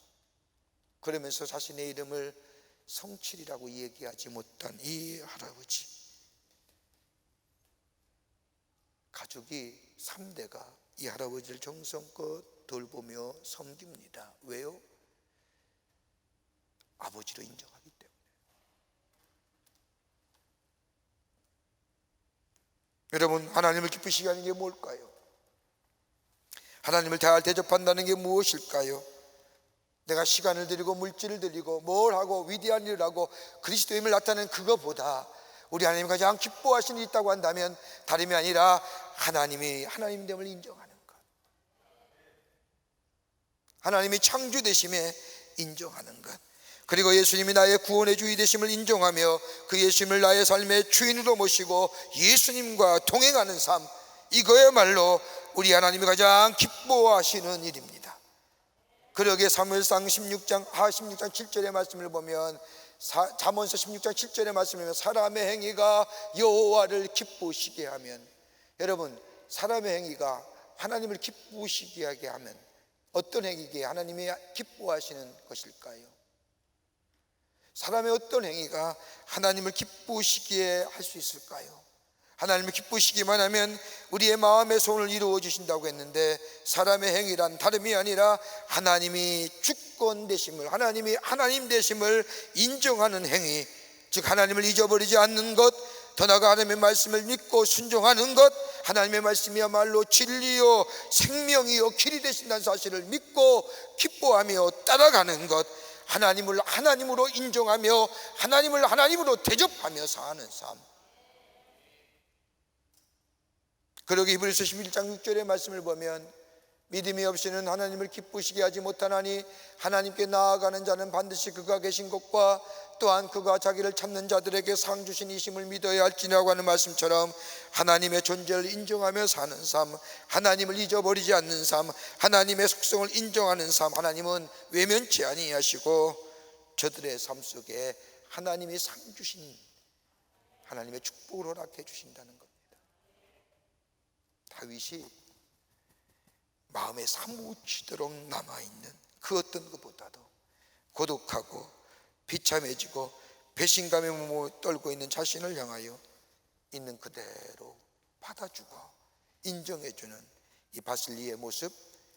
그러면서 자신의 이름을 성칠이라고 얘기하지 못한 이 할아버지, 가족이 3대가 이 할아버지를 정성껏 돌보며 섬깁니다. 왜요? 아버지로 인정하기 때문에. 여러분, 하나님을 기쁘시게 하는 게 뭘까요? 하나님을 잘 대접한다는 게 무엇일까요? 내가 시간을 들이고 물질을 들이고 뭘 하고 위대한 일을 하고 그리스도의 힘을 나타내는 그거보다 우리 하나님 가장 기뻐하시는 일이 있다고 한다면 다름이 아니라 하나님됨을 인정하는 것, 하나님이 창주 되심에 인정하는 것, 그리고 예수님이 나의 구원의 주인 되심을 인정하며 그 예수님을 나의 삶의 주인으로 모시고 예수님과 동행하는 삶, 이거야말로 우리 하나님이 가장 기뻐하시는 일입니다. 그러기에 사무엘상 16장 7절의 말씀을 보면, 잠언서 16장 7절의 말씀을 보면, 사람의 행위가 여호와를 기쁘시게 하면, 여러분, 사람의 행위가 하나님을 기쁘시게 하게 하면 어떤 행위기에 하나님이 기뻐하시는 것일까요? 사람의 어떤 행위가 하나님을 기쁘시게 할 수 있을까요? 하나님을 기쁘시기만 하면 우리의 마음의 소원을 이루어 주신다고 했는데, 사람의 행위란 다름이 아니라 하나님이 주권 되심을, 하나님이 하나님 되심을 인정하는 행위, 즉 하나님을 잊어버리지 않는 것, 더 나아가 하나님의 말씀을 믿고 순종하는 것, 하나님의 말씀이야말로 진리요 생명이요 길이 되신다는 사실을 믿고 기뻐하며 따라가는 것, 하나님을 하나님으로 인정하며 하나님을 하나님으로 대접하며 사는 삶. 그러고 히브리서 11장 6절의 말씀을 보면 믿음이 없이는 하나님을 기쁘시게 하지 못하나니 하나님께 나아가는 자는 반드시 그가 계신 것과 또한 그가 자기를 찾는 자들에게 상 주신 이심을 믿어야 할지라고 하는 말씀처럼 하나님의 존재를 인정하며 사는 삶, 하나님을 잊어버리지 않는 삶, 하나님의 속성을 인정하는 삶, 하나님은 외면치 아니하시고 저들의 삶 속에 하나님이 상 주신 하나님의 축복을 허락해 주신다는 겁니다. 다윗이 마음에 사무치도록 남아있는 그 어떤 것보다도 고독하고 비참해지고 배신감에 몸을 떨고 있는 자신을 향하여 있는 그대로 받아주고 인정해주는 이 바슬리의 모습,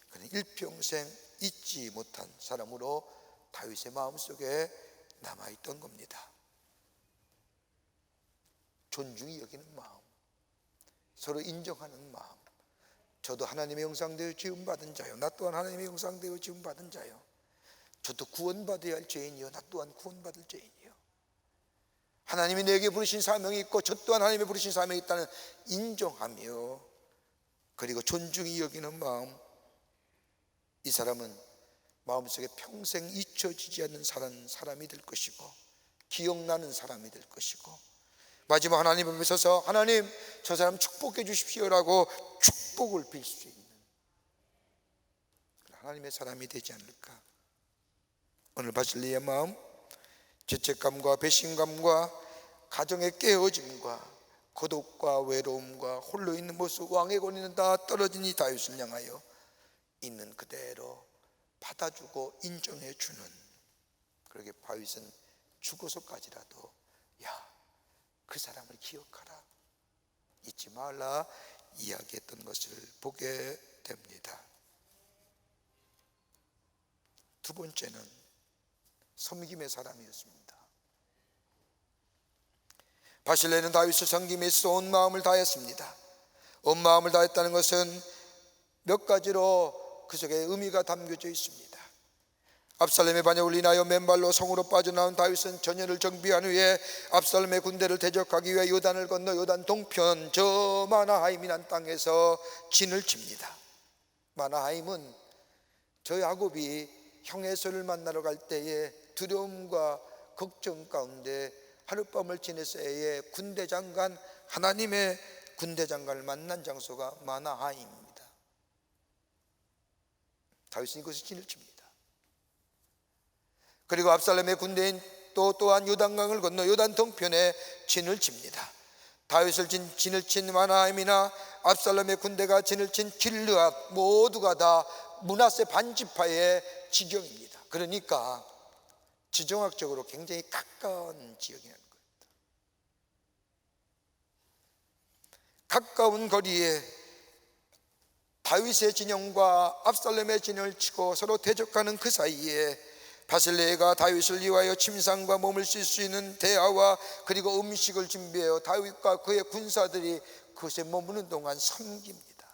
그는 일평생 잊지 못한 사람으로 다윗의 마음속에 남아있던 겁니다. 존중이 여기는 마음, 서로 인정하는 마음. 저도 하나님의 형상되어 지음받은 자요, 나 또한 하나님의 형상되어 지음받은 자요, 저도 구원받아야 할 죄인이요, 나 또한 구원받을 죄인이요, 하나님이 내게 부르신 사명이 있고 저 또한 하나님의 부르신 사명이 있다는 인정하며 그리고 존중이 여기는 마음, 이 사람은 마음속에 평생 잊혀지지 않는 사람이 될 것이고 기억나는 사람이 될 것이고 마지막 하나님 앞에 서서 하나님 저 사람 축복해 주십시오라고 축복을 빌 수 있는 하나님의 사람이 되지 않을까. 오늘 바실리의 마음, 죄책감과 배신감과 가정의 깨어짐과 고독과 외로움과 홀로 있는 모습, 왕의 권위는 다 떨어진 이 다윗을 향하여 있는 그대로 받아주고 인정해 주는, 그러게 다윗은 죽어서까지라도 야 그 사람을 기억하라, 잊지 말라 이야기했던 것을 보게 됩니다. 두 번째는 섬김의 사람이었습니다. 바실레는 다윗을 섬김에 있어 온 마음을 다했습니다. 온 마음을 다했다는 것은 몇 가지로 그 속에 의미가 담겨져 있습니다. 압살롬의 반역을 인하여 맨발로 성으로 빠져나온 다윗은 전열을 정비한 후에 압살롬의 군대를 대적하기 위해 요단을 건너 요단 동편 저 마나하임이란 땅에서 진을 칩니다. 마나하임은 저 야곱이 형 에서를 만나러 갈 때에 두려움과 걱정 가운데 하룻밤을 지내서의 군대장관, 하나님의 군대장관을 만난 장소가 마나하임입니다. 다윗은 이곳에 진을 칩니다. 그리고 압살롬의 군대인 또한 요단강을 건너 요단 동편에 진을 칩니다. 다윗을 진을 친 마나하임이나 압살롬의 군대가 진을 친 길르앗 모두가 다 므낫세 반지파의 지경입니다. 그러니까 지정학적으로 굉장히 가까운 지역이라는 겁니다. 가까운 거리에 다윗의 진영과 압살롬의 진영을 치고 서로 대적하는 그 사이에 바실레가 다윗을 위하여 침상과 몸을 쉴 수 있는 대야와 그리고 음식을 준비하여 다윗과 그의 군사들이 그것에 머무는 동안 섬깁니다.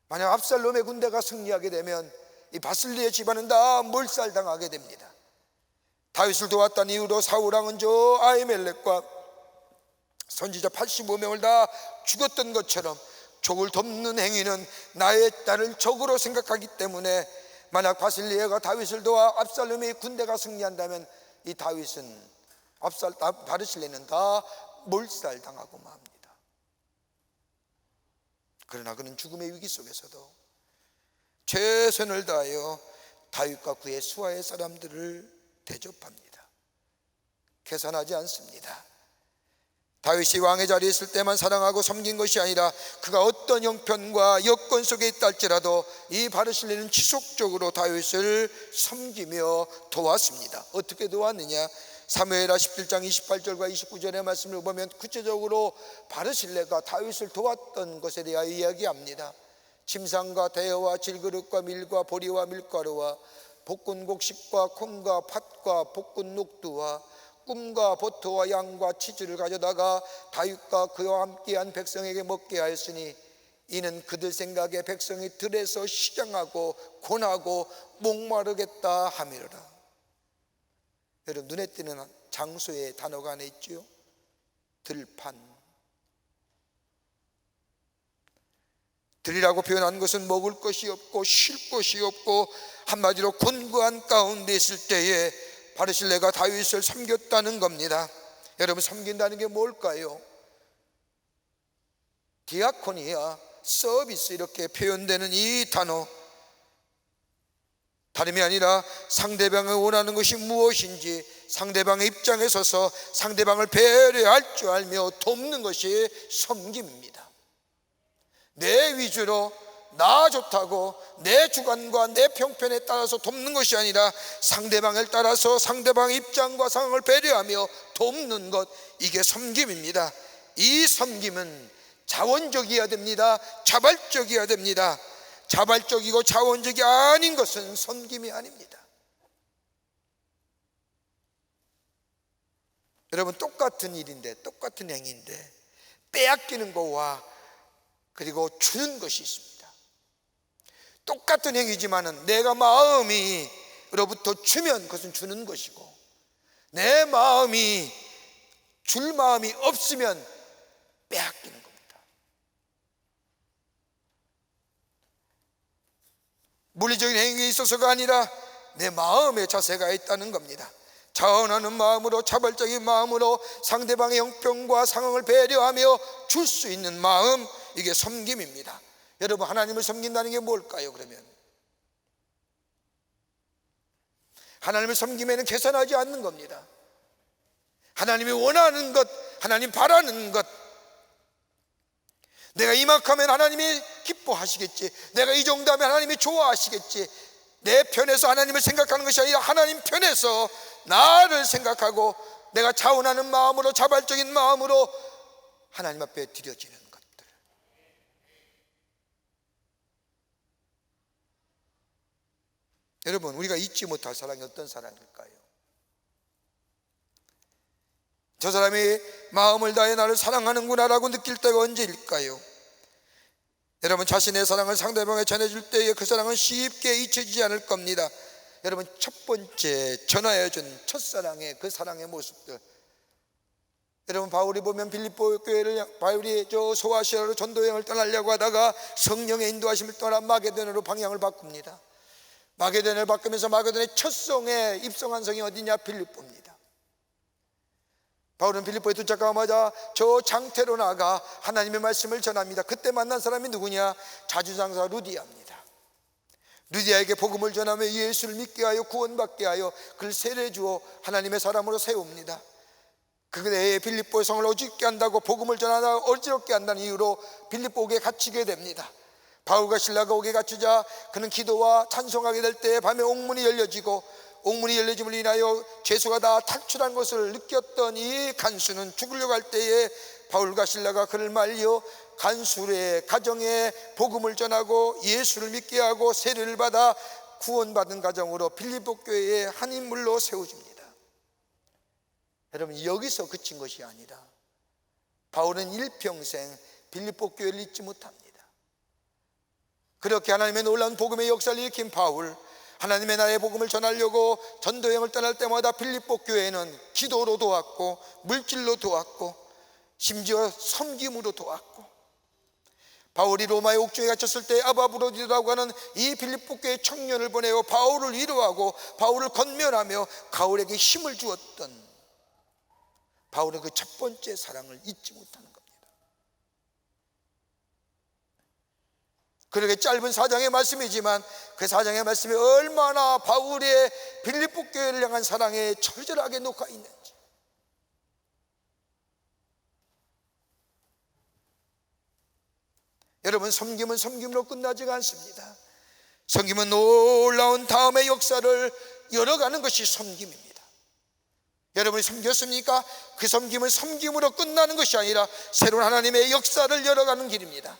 만약 압살롬의 군대가 승리하게 되면 이 바실레의 집안은 다 몰살당하게 됩니다. 다윗을 도왔던 이후로 사울왕은 저 아히멜렉과 선지자 85명을 다 죽였던 것처럼 족을 덮는 행위는 나를 적으로 생각하기 때문에 만약 바실레가 다윗을 도와 압살롬의 군대가 승리한다면 이 다윗은 바르실레는 다 몰살당하고 맙니다. 그러나 그는 죽음의 위기 속에서도 최선을 다하여 다윗과 그의 수하의 사람들을 대접합니다. 계산하지 않습니다. 다윗이 왕의 자리에 있을 때만 사랑하고 섬긴 것이 아니라 그가 어떤 형편과 여건 속에 있다 할지라도 이 바르실레는 지속적으로 다윗을 섬기며 도왔습니다. 어떻게 도왔느냐? 사무엘하 17장 28절과 29절의 말씀을 보면 구체적으로 바르실레가 다윗을 도왔던 것에 대하여 이야기합니다. 침상과 대여와 질그릇과 밀과 보리와 밀가루와 볶은 곡식과 콩과 팥과 볶은 녹두와 꿀과 버터와 양과 치즈를 가져다가 다윗과 그와 함께한 백성에게 먹게 하였으니 이는 그들 생각에 백성이 들에서 시장하고 고나고 목마르겠다 함이로라. 여러분, 눈에 띄는 장소의 단어가 안에 있죠. 들판. 들이라고 표현한 것은 먹을 것이 없고 쉴 것이 없고 한마디로 곤고한 가운데 있을 때에 바르실레가 다윗을 섬겼다는 겁니다. 여러분, 섬긴다는 게 뭘까요? 디아코니아, 서비스 이렇게 표현되는 이 단어, 다름이 아니라 상대방이 원하는 것이 무엇인지 상대방의 입장에 서서 상대방을 배려할 줄 알며 돕는 것이 섬김입니다. 내 위주로 나 좋다고 내 주관과 내 평편에 따라서 돕는 것이 아니라 상대방을 따라서 상대방의 입장과 상황을 배려하며 돕는 것, 이게 섬김입니다. 이 섬김은 자원적이어야 됩니다. 자발적이어야 됩니다. 자발적이고 자원적이 아닌 것은 섬김이 아닙니다. 여러분, 똑같은 일인데, 똑같은 행위인데 빼앗기는 것과 그리고 주는 것이 있습니다. 똑같은 행위지만은 내가 마음이로부터 주면 그것은 주는 것이고, 내 마음이 줄 마음이 없으면 빼앗기는 겁니다. 물리적인 행위에 있어서가 아니라 내 마음의 자세가 있다는 겁니다. 자원하는 마음으로, 자발적인 마음으로 상대방의 형편과 상황을 배려하며 줄 수 있는 마음, 이게 섬김입니다. 여러분, 하나님을 섬긴다는 게 뭘까요? 그러면 하나님을 섬김에는 계산하지 않는 겁니다. 하나님이 원하는 것, 하나님 바라는 것, 내가 이만큼 하면 하나님이 기뻐하시겠지, 내가 이 정도 하면 하나님이 좋아하시겠지, 내 편에서 하나님을 생각하는 것이 아니라 하나님 편에서 나를 생각하고 내가 자원하는 마음으로, 자발적인 마음으로 하나님 앞에 드려지는 것들. 여러분, 우리가 잊지 못할 사랑이 어떤 사랑일까요? 저 사람이 마음을 다해 나를 사랑하는구나 라고 느낄 때가 언제일까요? 여러분, 자신의 사랑을 상대방에 전해줄 때에 그 사랑은 쉽게 잊혀지지 않을 겁니다. 여러분, 첫 번째 전하여준 첫사랑의 그 사랑의 모습들, 여러분, 바울이 보면 빌립보 교회를, 바울이 저 소아시아로 전도여행을 떠나려고 하다가 성령의 인도하심을 떠나 마게도냐로 방향을 바꿉니다. 마게도냐를 바꾸면서 마게도냐의 첫 성에 입성한 성이 어디냐? 빌립보입니다. 바울은 빌립보에 도착하자마자 저 장태로 나가 하나님의 말씀을 전합니다. 그때 만난 사람이 누구냐? 자주장사 루디아입니다. 루디아에게 복음을 전하며 예수를 믿게 하여 구원받게 하여 그를 세례 주어 하나님의 사람으로 세웁니다. 그의 빌립보의 성을 어지럽게 한다고, 복음을 전하다 어지럽게 한다는 이유로 빌립보 옥에 갇히게 됩니다. 바울과 실라가 옥에 갇히자 그는 기도와 찬송하게 될 때 밤에 옥문이 열려지고, 옥문이 열려짐을 인하여 죄수가 다 탈출한 것을 느꼈던 이 간수는 죽으려고 할 때에 바울과 실라가 그를 말려 간수의 가정에 복음을 전하고 예수를 믿게 하고 세례를 받아 구원받은 가정으로 빌립보 교회의 한 인물로 세워집니다. 여러분, 여기서 그친 것이 아니라 바울은 일평생 빌립보 교회를 잊지 못합니다. 그렇게 하나님의 놀라운 복음의 역사를 일으킨 바울, 하나님의 나라의 복음을 전하려고 전도여행을 떠날 때마다 빌립보 교회는 기도로 도왔고, 물질로 도왔고, 심지어 섬김으로 도왔고, 바울이 로마의 옥중에 갇혔을 때 아바브로디라고 하는 이 빌립보 교회 청년을 보내어 바울을 위로하고 바울을 건면하며 바울에게 힘을 주었던 바울의 그 첫 번째 사랑을 잊지 못하는 겁니다. 그렇게 짧은 4장의 말씀이지만 그 4장의 말씀이 얼마나 바울의 빌립보 교회를 향한 사랑에 절절하게 녹아 있는지. 여러분, 섬김은 섬김으로 끝나지가 않습니다. 섬김은 놀라운 다음의 역사를 열어가는 것이 섬김입니다. 여러분이 섬겼습니까? 그 섬김은 섬김으로 끝나는 것이 아니라 새로운 하나님의 역사를 열어가는 길입니다.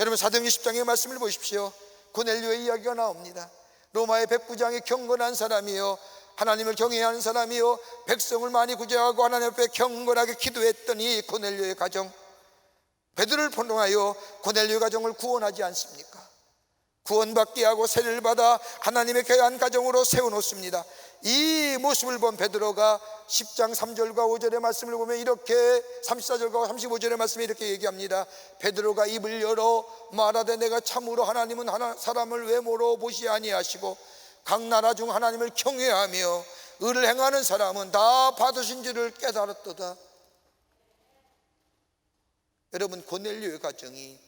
여러분, 사도행전 10장의 말씀을 보십시오. 고넬료의 이야기가 나옵니다. 로마의 백부장이 경건한 사람이요, 하나님을 경외하는 사람이요, 백성을 많이 구제하고 하나님 앞에 경건하게 기도했던 이 고넬료의 가정, 베드로를 포용하여 고넬료 가정을 구원하지 않습니까? 구원받게 하고 세례를 받아 하나님의 귀한 가정으로 세워놓습니다. 이 모습을 본 베드로가 10장 3절과 5절의 말씀을 보면 이렇게 34절과 35절의 말씀이 이렇게 얘기합니다. 베드로가 입을 열어 말하되 내가 참으로 하나님은 사람을 외모로 보시 아니하시고 각 나라 중 하나님을 경외하며 의를 행하는 사람은 다 받으신 줄을 깨달았도다. 여러분, 고넬료의 가정이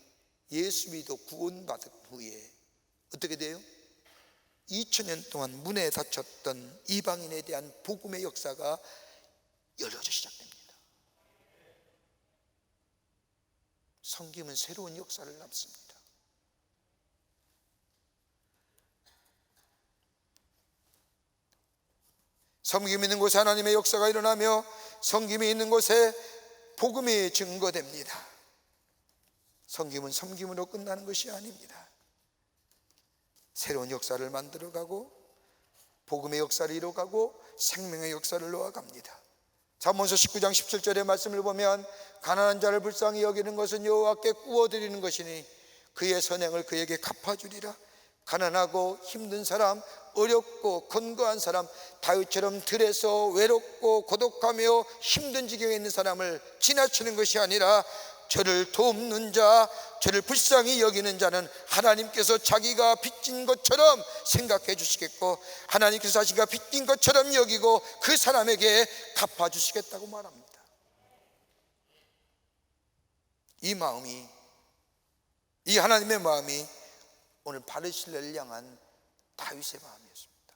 예수 믿어 구원받은 후에 어떻게 돼요? 2000년 동안 문에 닫혔던 이방인에 대한 복음의 역사가 열려져 시작됩니다. 섬김은 새로운 역사를 남습니다. 섬김이 있는 곳에 하나님의 역사가 일어나며 섬김이 있는 곳에 복음이 증거됩니다. 섬김은 섬김으로 끝나는 것이 아닙니다. 새로운 역사를 만들어가고 복음의 역사를 이뤄가고 생명의 역사를 놓아갑니다. 잠언서 19장 17절의 말씀을 보면 가난한 자를 불쌍히 여기는 것은 여호와께 구워드리는 것이니 그의 선행을 그에게 갚아주리라. 가난하고 힘든 사람, 어렵고 건거한 사람, 다윗처럼 들에서 외롭고 고독하며 힘든 지경에 있는 사람을 지나치는 것이 아니라 저를 돕는 자, 저를 불쌍히 여기는 자는 하나님께서 자기가 빚진 것처럼 생각해 주시겠고 하나님께서 자기가 빚진 것처럼 여기고 그 사람에게 갚아주시겠다고 말합니다. 이 마음이, 이 하나님의 마음이 오늘 바르실레를 향한 다윗의 마음이었습니다.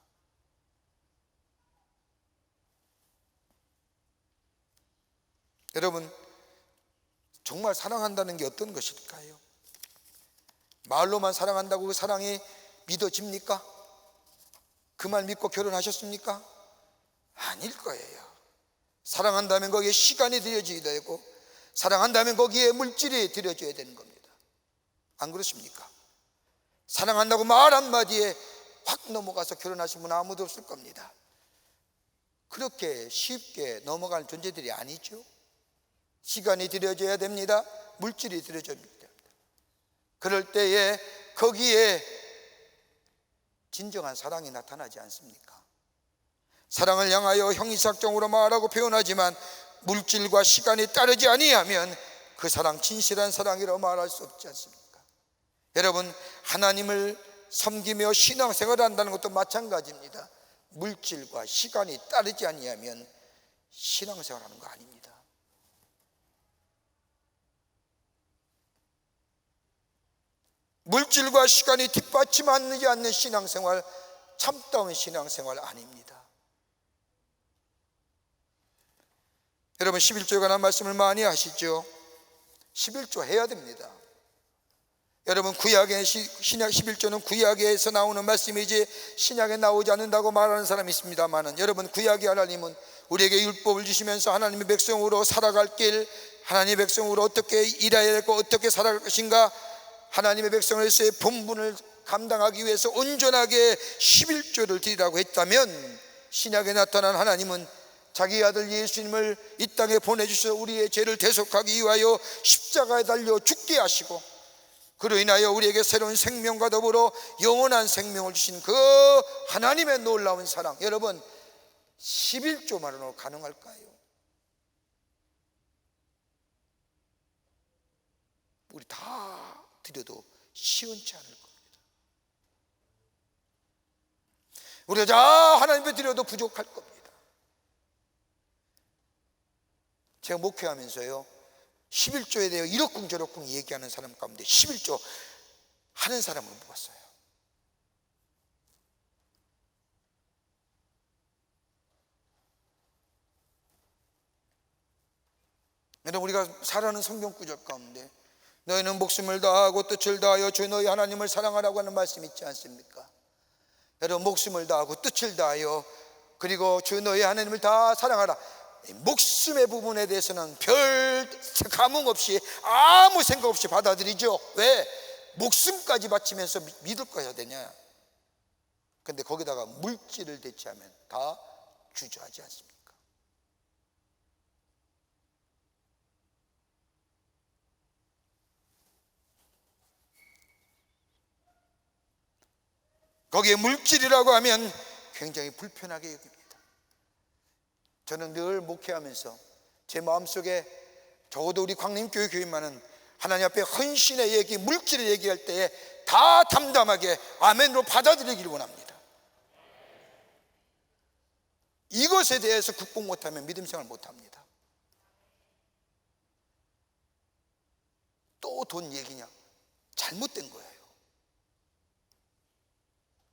여러분, 정말 사랑한다는 게 어떤 것일까요? 말로만 사랑한다고 그 사랑이 믿어집니까? 그 말 믿고 결혼하셨습니까? 아닐 거예요. 사랑한다면 거기에 시간이 들여져야 되고 사랑한다면 거기에 물질이 들여져야 되는 겁니다. 안 그렇습니까? 사랑한다고 말 한마디에 확 넘어가서 결혼하신 분은 아무도 없을 겁니다. 그렇게 쉽게 넘어갈 존재들이 아니죠. 시간이 들여져야 됩니다. 물질이 들여져야 됩니다. 그럴 때에 거기에 진정한 사랑이 나타나지 않습니까? 사랑을 향하여 형이삭정으로 말하고 표현하지만 물질과 시간이 따르지 아니하면 그 사랑 진실한 사랑이라고 말할 수 없지 않습니까? 여러분, 하나님을 섬기며 신앙생활을 한다는 것도 마찬가지입니다. 물질과 시간이 따르지 아니하면 신앙생활하는 거 아닙니다. 물질과 시간이 뒷받침하지 않는 신앙생활, 참다운 신앙생활 아닙니다. 여러분, 11조에 관한 말씀을 많이 하시죠. 11조 해야 됩니다. 여러분, 구약의 신약 11조는 구약에서 나오는 말씀이지 신약에 나오지 않는다고 말하는 사람이 있습니다만은, 여러분, 구약의 하나님은 우리에게 율법을 주시면서 하나님의 백성으로 살아갈 길, 하나님의 백성으로 어떻게 일해야 되고 어떻게 살아갈 것인가, 하나님의 백성으로서의 본분을 감당하기 위해서 온전하게 11조를 드리라고 했다면, 신약에 나타난 하나님은 자기 아들 예수님을 이 땅에 보내주셔서 우리의 죄를 대속하기 위하여 십자가에 달려 죽게 하시고 그로 인하여 우리에게 새로운 생명과 더불어 영원한 생명을 주신 그 하나님의 놀라운 사랑, 여러분, 11조만으로 가능할까요? 우리 다 드려도 시원치 않을 겁니다. 우리가 다 하나님께 드려도 부족할 겁니다. 제가 목회하면서요, 11조에 대해 이러쿵저러쿵 얘기하는 사람 가운데 11조 하는 사람을 못 봤어요. 여러분, 우리가 살아가는 성경 구절 가운데 너희는 목숨을 다하고 뜻을 다하여 주 너희 하나님을 사랑하라고 하는 말씀 있지 않습니까? 여러분, 목숨을 다하고 뜻을 다하여 그리고 주 너희 하나님을 다 사랑하라. 목숨의 부분에 대해서는 별 감흥 없이 아무 생각 없이 받아들이죠. 왜? 목숨까지 바치면서 믿을 거야 되냐? 근데 거기다가 물질을 대체하면 다 주저하지 않습니까? 거기에 물질이라고 하면 굉장히 불편하게 여깁니다. 저는 늘 목회하면서 제 마음속에 적어도 우리 광림교회 교인만은 하나님 앞에 헌신의 얘기, 물질을 얘기할 때에 다 담담하게 아멘으로 받아들이기를 원합니다. 이것에 대해서 극복 못하면 믿음 생활 못합니다. 또 돈 얘기냐? 잘못된 거예요.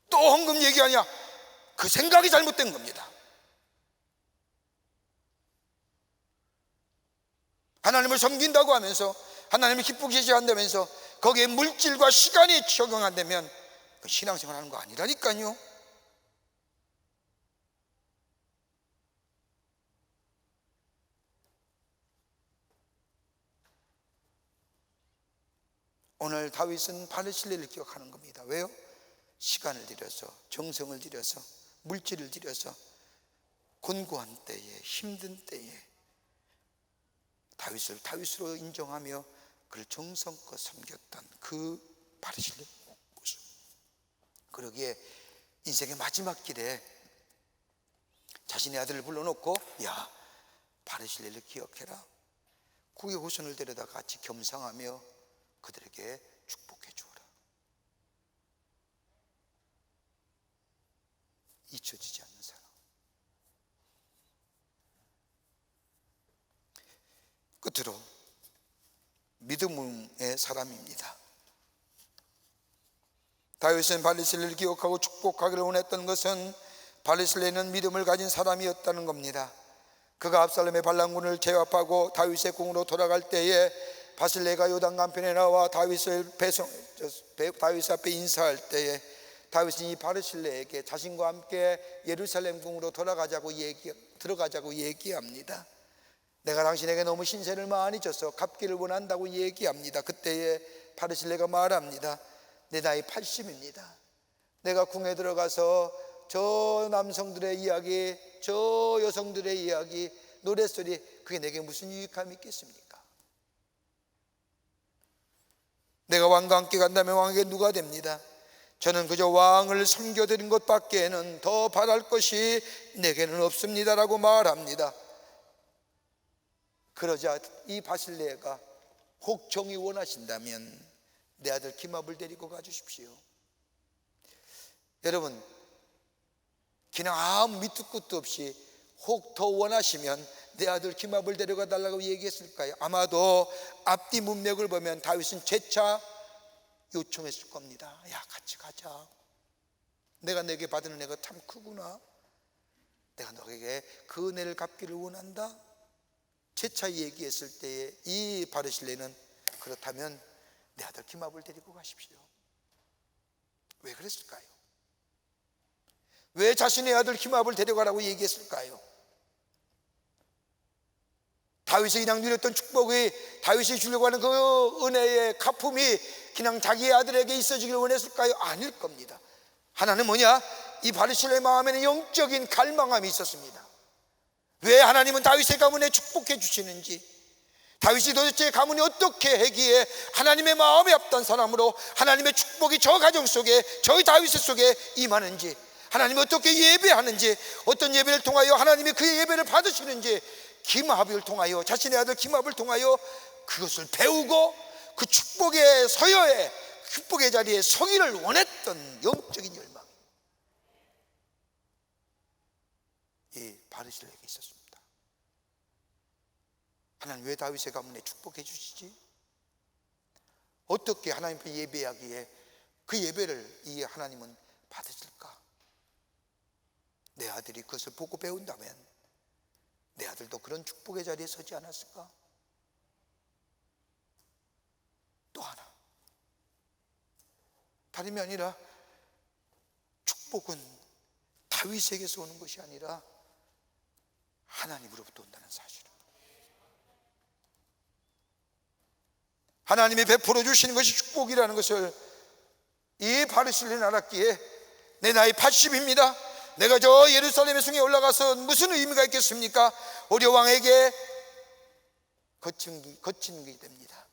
또 헌금 얘기하냐? 그 생각이 잘못된 겁니다. 하나님을 섬긴다고 하면서 하나님을 기쁘게 제한다면서 거기에 물질과 시간이 적용한다면 그 신앙생활 하는 거 아니라니까요. 오늘 다윗은 바르실레를 기억하는 겁니다. 왜요? 시간을 들여서, 정성을 들여서, 물질을 들여서 곤고한 때에, 힘든 때에 다윗을 다윗으로 인정하며 그를 정성껏 섬겼던 그 바르실레 모습. 그러기에 인생의 마지막 길에 자신의 아들을 불러놓고, 야, 바르실레를 기억해라. 그의 후손을 데려다 같이 겸상하며 그들에게 축복해 주어라. 잊혀지지 않는 사람. 끝으로 믿음의 사람입니다. 다윗은 바르실레를 기억하고 축복하기를 원했던 것은 바르실레는 믿음을 가진 사람이었다는 겁니다. 그가 압살롬의 반란군을 제압하고 다윗의 궁으로 돌아갈 때에 바실레가 요단강변에 나와 다윗 앞에 인사할 때에 다윗은 이 바르실레에게 자신과 함께 예루살렘 궁으로 들어가자고 얘기합니다. 내가 당신에게 너무 신세를 많이 져서 갚기를 원한다고 얘기합니다. 그때에 바르실레가 말합니다. 내 나이 80입니다. 내가 궁에 들어가서 저 남성들의 이야기, 저 여성들의 이야기, 노랫소리, 그게 내게 무슨 유익함이 있겠습니까? 내가 왕과 함께 간다면 왕에게 누가 됩니다. 저는 그저 왕을 섬겨드린 것밖에는 더 바랄 것이 내게는 없습니다라고 말합니다. 그러자 이 바실레가 혹 정이 원하신다면 내 아들 기맙을 데리고 가주십시오. 여러분, 그냥 아무 밑도 끝도 없이 혹 더 원하시면 내 아들 기맙을 데려가 달라고 얘기했을까요? 아마도 앞뒤 문맥을 보면 다윗은 재차 요청했을 겁니다. 야, 같이 가자. 내가 내게 받은 은혜가 참 크구나. 내가 너에게 그 은혜를 갚기를 원한다. 재차 얘기했을 때에 이 바르실레는 그렇다면 내 아들 기맙을 데리고 가십시오. 왜 그랬을까요? 왜 자신의 아들 기맙을 데려가라고 얘기했을까요? 다윗이 그냥 누렸던 축복이, 다윗이 주려고 하는 그 은혜의 갚음이 그냥 자기의 아들에게 있어지길 원했을까요? 아닐 겁니다. 하나는 뭐냐? 이 바르실레의 마음에는 영적인 갈망함이 있었습니다. 왜 하나님은 다윗의 가문에 축복해 주시는지, 다윗이 도대체 가문이 어떻게 하기에 하나님의 마음에 합던 사람으로 하나님의 축복이 저 가정 속에, 저희 다윗 속에 임하는지, 하나님이 어떻게 예배하는지, 어떤 예배를 통하여 하나님이 그의 예배를 받으시는지, 기맙을 통하여, 자신의 아들 기맙을 통하여 그것을 배우고 그 축복의 서여에, 축복의 자리에 서기를 원했던 영적인 열망이 이 바르실레에게 있었습니다. 하나님 왜 다윗의 가문에 축복해 주시지? 어떻게 하나님 앞에 예배하기에 그 예배를 이 하나님은 받으실까? 내 아들이 그것을 보고 배운다면 내 아들도 그런 축복의 자리에 서지 않았을까? 또 하나, 다름이 아니라 축복은 다윗에게서 오는 것이 아니라 하나님으로부터 온다는 사실을, 하나님이 베풀어 주시는 것이 축복이라는 것을 이 바르실레는 알았기에 내 나이 80입니다. 내가 저 예루살렘의 성에 올라가서 무슨 의미가 있겠습니까? 오히려 왕에게 거친게 됩니다.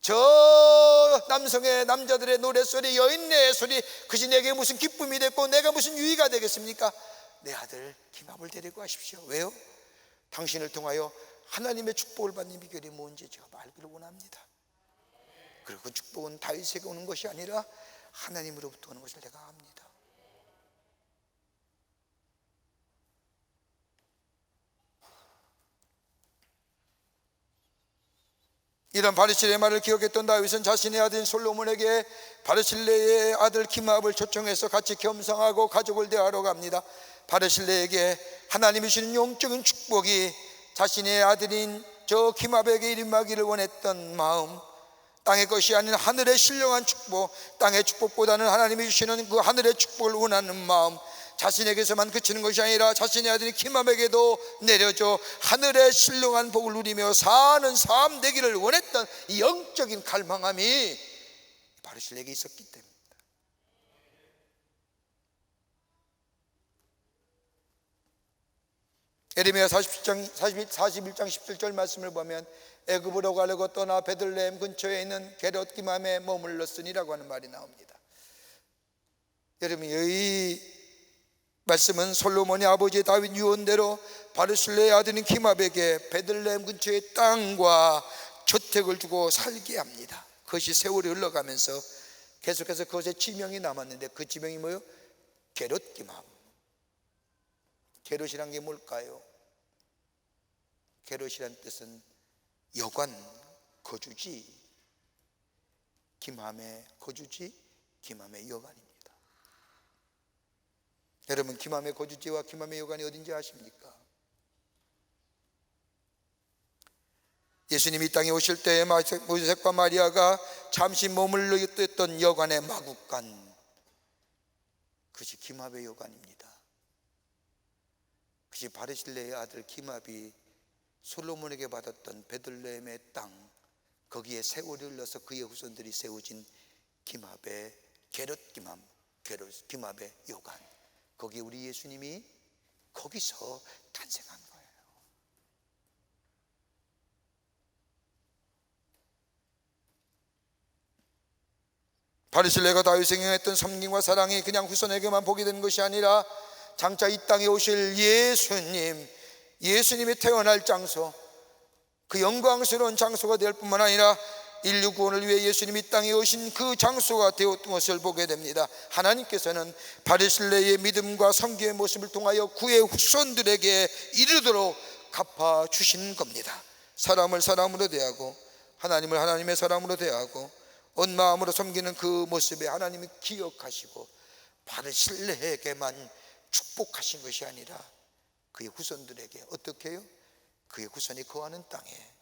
저 남자들의 노랫소리, 여인의 소리, 그것이 내게 무슨 기쁨이 됐고 내가 무슨 유의가 되겠습니까? 내 아들 기맙을 데리고 가십시오. 왜요? 당신을 통하여 하나님의 축복을 받는 비결이 뭔지 제가 알기를 원합니다. 그리고 그 축복은 다윗에게 오는 것이 아니라 하나님으로부터 오는 것을 내가 압니다. 이런 바르실레의 말을 기억했던 다윗은 자신의 아들인 솔로몬에게 바르실레의 아들 기므압을 초청해서 같이 겸상하고 가족을 대하러 갑니다. 바르실레에게 하나님이 주시는 영적인 축복이 자신의 아들인 저 기므압에게 임하기를 원했던 마음, 땅의 것이 아닌 하늘의 신령한 축복, 땅의 축복보다는 하나님이 주시는 그 하늘의 축복을 원하는 마음, 자신에게서만 그치는 것이 아니라 자신의 아들인 기므압에게도 내려줘 하늘의 신령한 복을 누리며 사는 삶 되기를 원했던 이 영적인 갈망함이 바르실레에게 있었기 때문입니다. 예레미야 41장 17절 말씀을 보면 애굽으로 가려고 떠나 베들레헴 근처에 있는 게롯 기므압에 머물렀으니라고 하는 말이 나옵니다. 여러분, 이 말씀은 솔로몬의 아버지 다윗 유언대로 바르실레의 아들인 기므압에게 베들레헴 근처의 땅과 저택을 주고 살게 합니다. 그것이 세월이 흘러가면서 계속해서 그것의 지명이 남았는데 그 지명이 뭐예요? 게롯 기므압. 게롯이란 게 뭘까요? 게롯이란 뜻은 여관, 거주지. 기므압의 거주지, 기므압의 여관입니다. 여러분, 기므압의 거주지와 기므압의 여관이 어딘지 아십니까? 예수님이 이 땅에 오실 때에 모세과 마리아가 잠시 머물러 있던 여관의 마국간, 그것이 기므압의 여관입니다. 그것이 바르실레의 아들 기므압이 솔로몬에게 받았던 베들레헴의 땅, 거기에 세월이 흘러서 그의 후손들이 세워진 기므압의 게롯 기므압, 기므압의 여관, 거기에 우리 예수님이 거기서 탄생한 거예요. 바르실레가 다윗에게 행했던 섬김과 사랑이 그냥 후손에게만 보게 된 것이 아니라 장차 이 땅에 오실 예수님이 태어날 장소, 그 영광스러운 장소가 될 뿐만 아니라 인류 구원을 위해 예수님이 이 땅에 오신 그 장소가 되었던 것을 보게 됩니다. 하나님께서는 바르실레의 믿음과 섬김의 모습을 통하여 그의 후손들에게 이르도록 갚아주신 겁니다. 사람을 사람으로 대하고 하나님을 하나님의 사람으로 대하고 온 마음으로 섬기는 그 모습에 하나님이 기억하시고 바르실레에게만 축복하신 것이 아니라 그의 후손들에게 어떻게 해요? 그의 후손이 거하는 땅에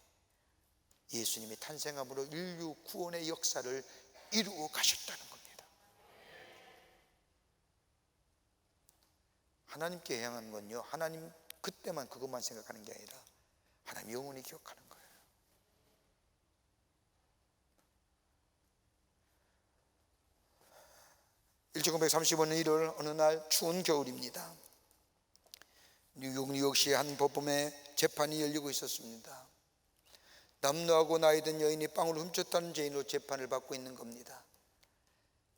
예수님이 탄생함으로 인류 구원의 역사를 이루어 가셨다는 겁니다. 하나님께 향한 건요, 하나님 그때만 그것만 생각하는 게 아니라 하나님 영원히 기억하는 거예요. (1935년 1월) 어느 날 추운 겨울입니다. 뉴욕시의 한 법원에 재판이 열리고 있었습니다. 남노하고 나이든 여인이 빵을 훔쳤다는 죄인으로 재판을 받고 있는 겁니다.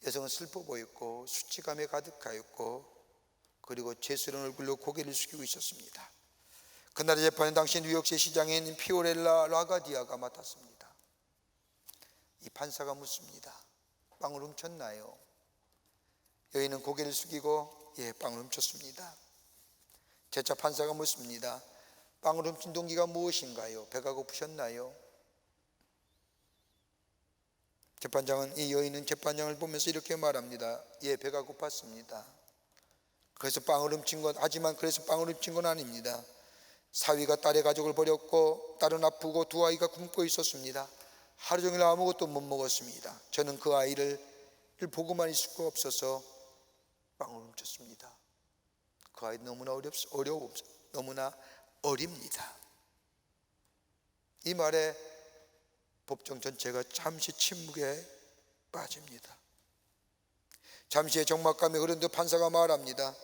여성은 슬퍼 보였고 수치감에 가득하였고 그리고 죄스러운 얼굴로 고개를 숙이고 있었습니다. 그날의 재판은 당시 뉴욕시 시장인 피오렐라 라가디아가 맡았습니다. 이 판사가 묻습니다. 빵을 훔쳤나요? 여인은 고개를 숙이고 예, 빵을 훔쳤습니다. 재차 판사가 묻습니다. 빵을 훔친 동기가 무엇인가요? 배가 고프셨나요? 재판장은 이 여인은 재판장을 보면서 이렇게 말합니다. 예, 배가 고팠습니다. 그래서 빵을 훔친 것, 하지만 그래서 빵을 훔친 건 아닙니다. 사위가 딸의 가족을 버렸고 딸은 아프고 두 아이가 굶고 있었습니다. 하루 종일 아무것도 못 먹었습니다. 저는 그 아이를 보고만 있을 수 없어서 빵을 훔쳤습니다. 그 아이 너무나 너무나 어립니다. 이 말에 법정 전체가 잠시 침묵에 빠집니다. 잠시의 적막감이 흐른 듯 판사가 말합니다.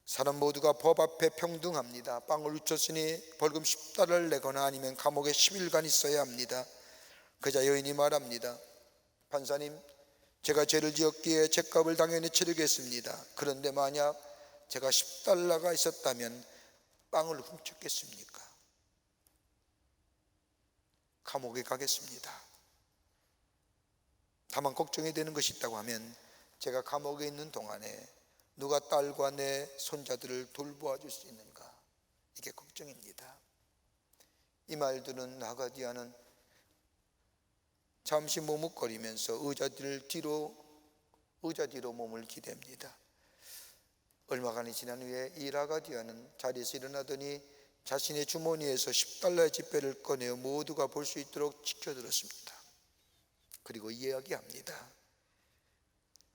사람 모두가 법 앞에 평등합니다. 빵을 훔쳤으니 벌금 10달러를 내거나 아니면 감옥에 10일간 있어야 합니다. 그자 여인이 말합니다. 판사님, 제가 죄를 지었기에 죄값을 당연히 치르겠습니다. 그런데 만약 제가 10달러가 있었다면 빵을 훔쳤겠습니까? 감옥에 가겠습니다. 다만 걱정이 되는 것이 있다고 하면 제가 감옥에 있는 동안에 누가 딸과 내 손자들을 돌보아 줄 수 있는가, 이게 걱정입니다. 이 말들은 라가디아는 잠시 머뭇거리면서 의자 뒤로 몸을 기댑니다. 얼마간이 지난 후에 이 라가디아는 자리에서 일어나더니 자신의 주머니에서 10달러의 지폐를 꺼내어 모두가 볼 수 있도록 지켜들었습니다. 그리고 이야기합니다.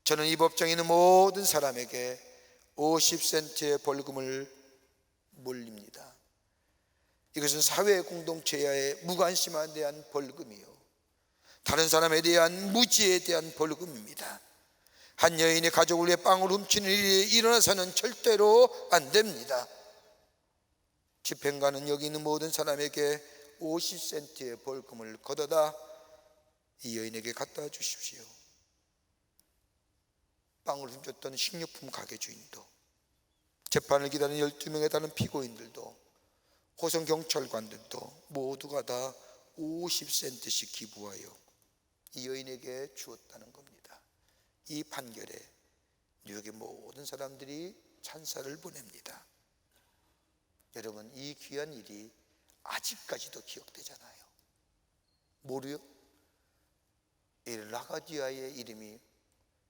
저는 이 법정에 있는 모든 사람에게 50센트의 벌금을 물립니다. 이것은 사회 공동체에 무관심에 대한 벌금이요, 다른 사람에 대한 무지에 대한 벌금입니다. 한 여인의 가족을 위해 빵을 훔치는 일이 일어나서는 절대로 안 됩니다. 집행관은 여기 있는 모든 사람에게 50센트의 벌금을 걷어다 이 여인에게 갖다 주십시오. 빵을 훔쳤던 식료품 가게 주인도, 재판을 기다리는 12명의 다른 피고인들도, 호성 경찰관들도 모두가 다 50센트씩 기부하여 이 여인에게 주었다는 겁니다. 이 판결에 뉴욕의 모든 사람들이 찬사를 보냅니다. 여러분, 이 귀한 일이 아직까지도 기억되잖아요. 뭐로요? 이 라가디아의 이름이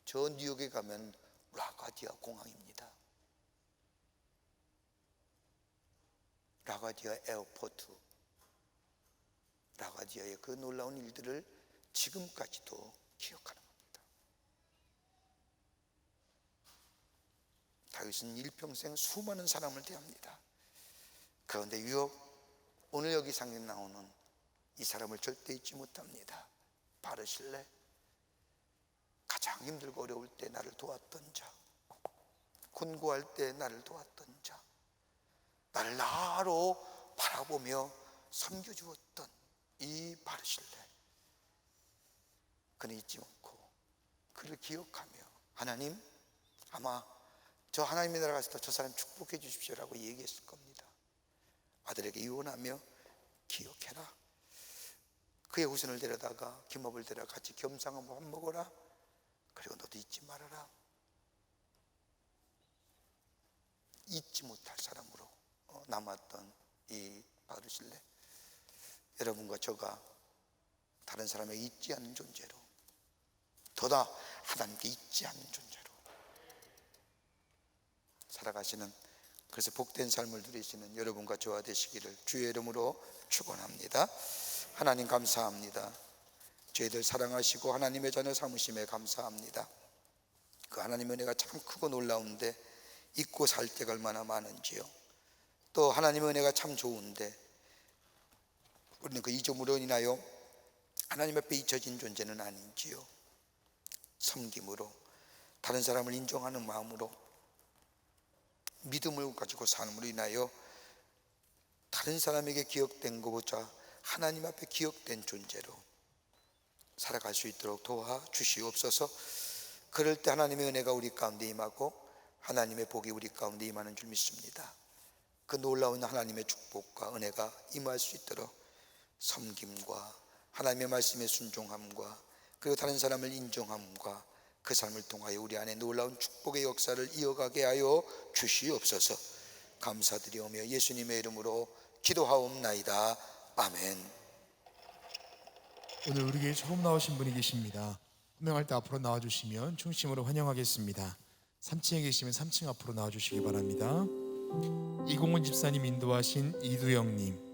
저 뉴욕에 가면 라가디아 공항입니다. 라가디아 에어포트, 라가디아의 그 놀라운 일들을 지금까지도 기억하는 겁니다. 다윗은 일평생 수많은 사람을 대합니다. 그런데 유혹, 오늘 여기 상에 나오는 이 사람을 절대 잊지 못합니다. 바르실레, 가장 힘들고 어려울 때 나를 도왔던 자, 곤고할 때 나를 도왔던 자, 나를 나로 바라보며 섬겨주었던 이 바르실레, 그는 잊지 않고 그를 기억하며, 하나님, 아마 저 하나님의 나라 갔을 때 저 사람 축복해 주십시오라고 얘기했을 겁니다. 아들에게 유언하며 기억해라. 그의 후손을 데려다가 김업을 데려 같이 겸상하고 밥 먹어라. 그리고 너도 잊지 말아라. 잊지 못할 사람으로 남았던 이 바르실레, 여러분과 저가 다른 사람에게 잊지 않는 존재로, 더다 하나님께 잊지 않는 존재로 살아가시는, 그래서 복된 삶을 누리시는 여러분과 저와 되시기를 주의 이름으로 축원합니다. 하나님 감사합니다. 저희들 사랑하시고 하나님의 자녀 삼으심에 감사합니다. 그 하나님의 은혜가 참 크고 놀라운데 잊고 살 때가 얼마나 많은지요. 또 하나님의 은혜가 참 좋은데 우리는 그 잊음으로 인하여 하나님 앞에 잊혀진 존재는 아닌지요. 섬김으로, 다른 사람을 인정하는 마음으로, 믿음을 가지고 삶으로 인하여 다른 사람에게 기억된 것보다 하나님 앞에 기억된 존재로 살아갈 수 있도록 도와주시옵소서. 그럴 때 하나님의 은혜가 우리 가운데 임하고 하나님의 복이 우리 가운데 임하는 줄 믿습니다. 그 놀라운 하나님의 축복과 은혜가 임할 수 있도록 섬김과 하나님의 말씀에 순종함과 그리고 다른 사람을 인정함과 그 삶을 통하여 우리 안에 놀라운 축복의 역사를 이어가게 하여 주시옵소서. 감사드리오며 예수님의 이름으로 기도하옵나이다. 아멘. 오늘 우리 교회에 처음 나오신 분이 계십니다. 헌명할 때 앞으로 나와주시면 중심으로 환영하겠습니다. 3층에 계시면 3층 앞으로 나와주시기 바랍니다. 이공훈 집사님 인도하신 이두영님,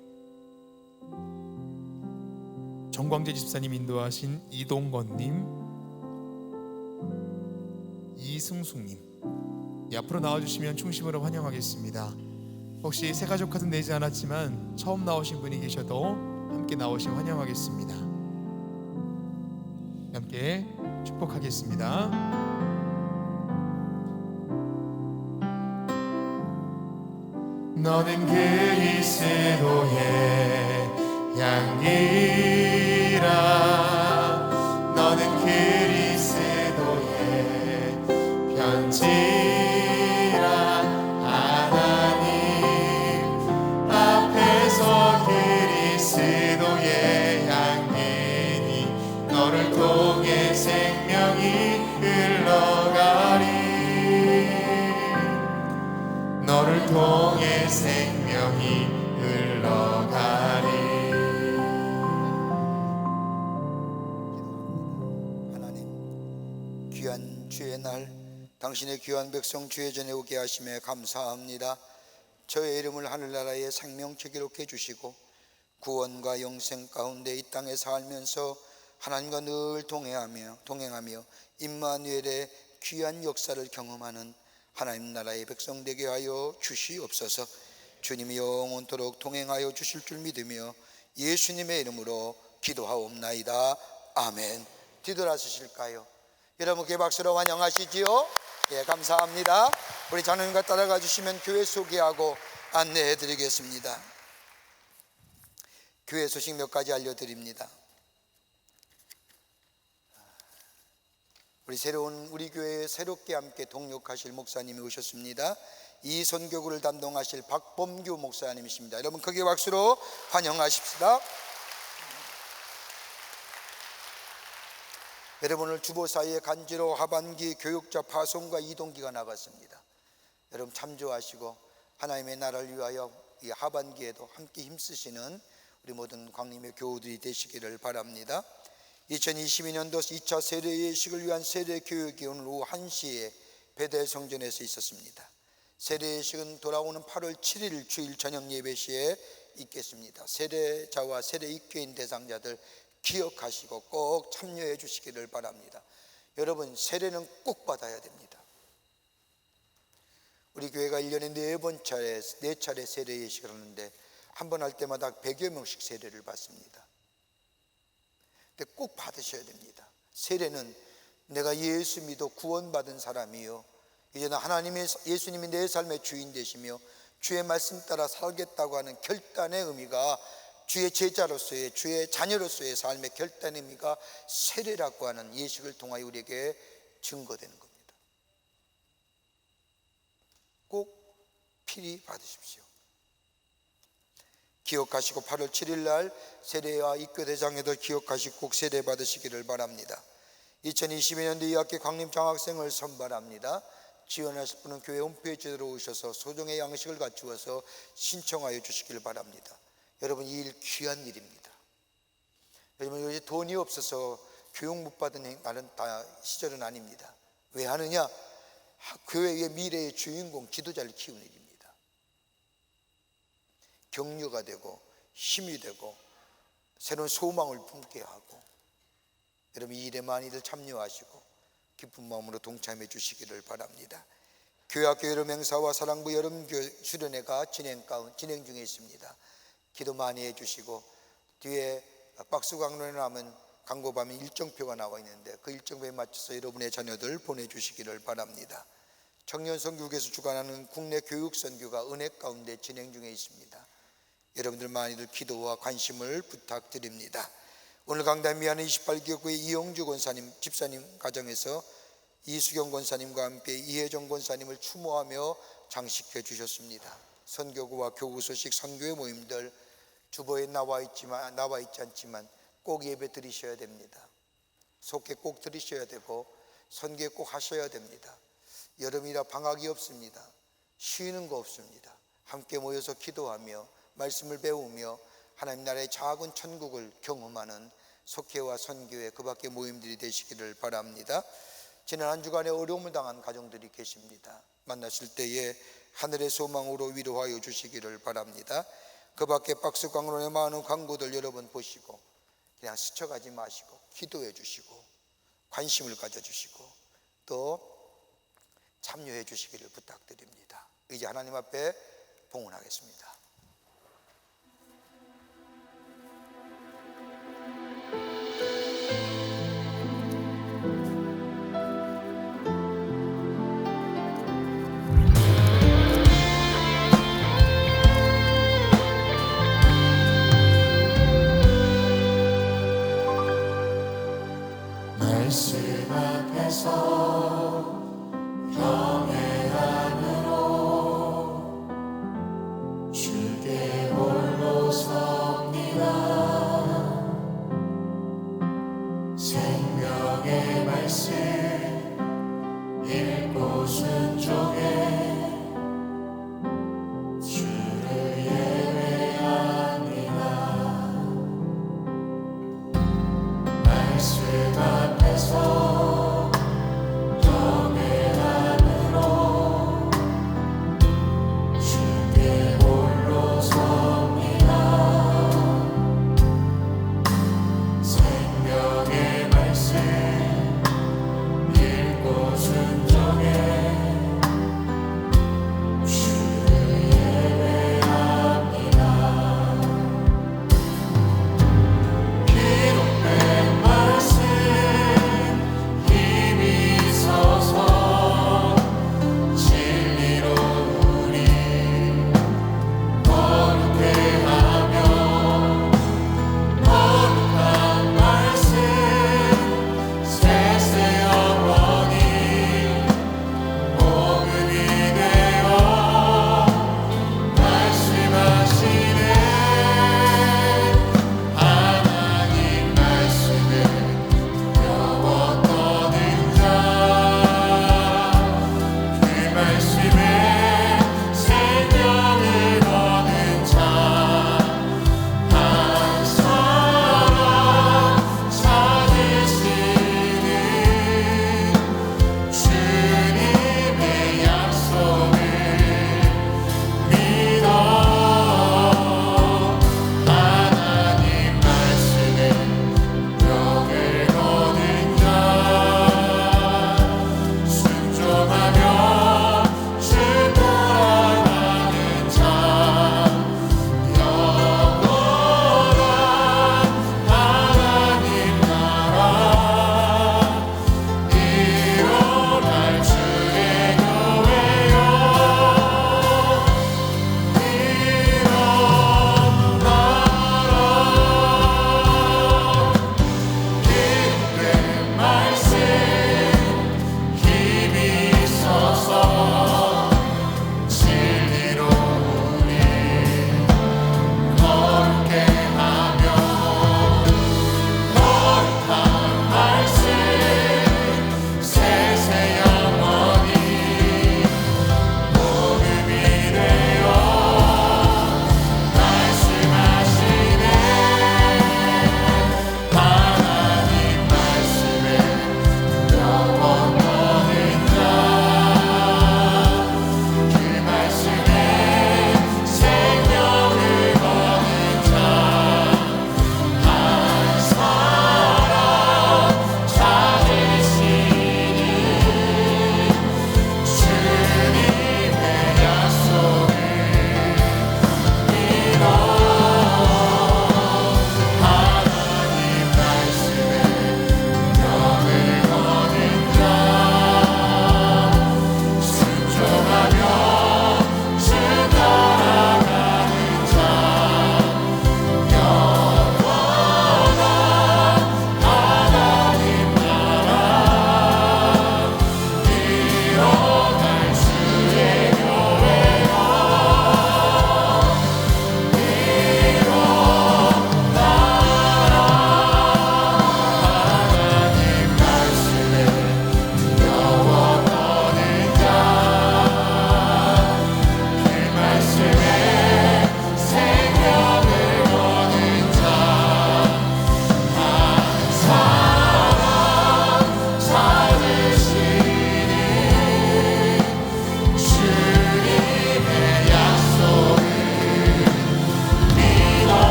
정광재 집사님 인도하신 이동건님, 이승숙님, 앞으로 나와주시면 중심으로 환영하겠습니다. 혹시 새가족 카드 내지 않았지만 처음 나오신 분이 계셔도 함께 나오시면 환영하겠습니다. 함께 축복하겠습니다. 너는 그리스도의 양이라, 너는 그리스도의 편지라, 하나님 영원히 흘러가리. 하나님, 귀한 주의 날 당신의 귀한 백성 주의 전에 오게 하심에 감사합니다. 저의 이름을 하늘나라의 생명책 기록해 주시고 구원과 영생 가운데 이 땅에 살면서 하나님과 늘 동행하며 임마누엘의 귀한 역사를 경험하는 하나님 나라의 백성 되게 하여 주시옵소서. 주님이 영원토록 동행하여 주실 줄 믿으며 예수님의 이름으로 기도하옵나이다. 아멘. 뒤돌아서실까요? 여러분께 박수로 환영하시지요? 예, 감사합니다. 우리 장로님과 따라가 주시면 교회 소개하고 안내해 드리겠습니다. 교회 소식 몇 가지 알려드립니다. 우리 교회에 새롭게 함께 동역하실 목사님이 오셨습니다. 이 선교구를 담당하실 박범규 목사님이십니다. 여러분 크게 박수로 환영하십시다. 여러분 오늘 주보사에 간지로 하반기 교육자 파송과 이동기가 나갔습니다. 여러분 참조하시고 하나님의 나라를 위하여 이 하반기에도 함께 힘쓰시는 우리 모든 광림의 교우들이 되시기를 바랍니다. 2022년도 2차 세례 예식을 위한 세례 교육이 오늘 오후 1시에 베델 성전에서 있었습니다. 세례 예식은 돌아오는 8월 7일 주일 저녁 예배 시에 있겠습니다. 세례자와 세례 입교인 대상자들 기억하시고 꼭 참여해 주시기를 바랍니다. 여러분 세례는 꼭 받아야 됩니다. 우리 교회가 1년에 4차례 세례 예식을 하는데 한 번 할 때마다 100여 명씩 세례를 받습니다. 근데 꼭 받으셔야 됩니다. 세례는 내가 예수 믿어 구원받은 사람이요, 이제는 예수님이 내 삶의 주인 되시며 주의 말씀 따라 살겠다고 하는 결단의 의미가, 주의 제자로서의, 주의 자녀로서의 삶의 결단의 의미가 세례라고 하는 예식을 통하여 우리에게 증거되는 겁니다. 꼭 필히 받으십시오. 기억하시고 8월 7일 날 세례와 입교 대장에도 기억하시고 꼭 세례 받으시기를 바랍니다. 2022년도 2학기 광림 장학생을 선발합니다. 지원하실 분은 교회 홈페이지에 들어오셔서 소정의 양식을 갖추어서 신청하여 주시길 바랍니다. 여러분 이 일 귀한 일입니다. 여러분 요즘 돈이 없어서 교육 못 받은 시절은 아닙니다. 왜 하느냐? 교회의 미래의 주인공 지도자를 키우는 일입니다. 격려가 되고 힘이 되고 새로운 소망을 품게 하고, 여러분 이 일에 많이들 참여하시고 기쁜 마음으로 동참해 주시기를 바랍니다. 교회학교 여름 행사와 사랑부 여름 수련회가 진행 중에 있습니다. 기도 많이 해주시고 뒤에 박스 강론에 남은 광고밤에 일정표가 나와 있는데 그 일정표에 맞춰서 여러분의 자녀들 보내주시기를 바랍니다. 청년선교국에서 주관하는 국내 교육선교가 은혜 가운데 진행 중에 있습니다. 여러분들 많이들 기도와 관심을 부탁드립니다. 오늘 강단 미안의 28기업구의 이영주 권사님 집사님 가정에서 이수경 권사님과 함께 이혜정 권사님을 추모하며 장식해 주셨습니다. 선교구와 교구 소식 선교회 모임들 주보에 나와 있지 않지만 꼭 예배 드리셔야 됩니다. 속회 꼭 드리셔야 되고 선교회 꼭 하셔야 됩니다. 여름이라 방학이 없습니다. 쉬는 거 없습니다. 함께 모여서 기도하며 말씀을 배우며 하나님 나라의 작은 천국을 경험하는 속회와 선교회 그 밖의 모임들이 되시기를 바랍니다. 지난 한 주간에 어려움을 당한 가정들이 계십니다. 만나실 때에 하늘의 소망으로 위로하여 주시기를 바랍니다. 그 밖에 박스 광론의 많은 광고들 여러분 보시고 그냥 스쳐가지 마시고 기도해 주시고 관심을 가져주시고 또 참여해 주시기를 부탁드립니다. 이제 하나님 앞에 봉헌하겠습니다. 말씀 앞에서 경외함으로 주께 홀로 섭니다. 생명의 말씀 읽고 순종해 주를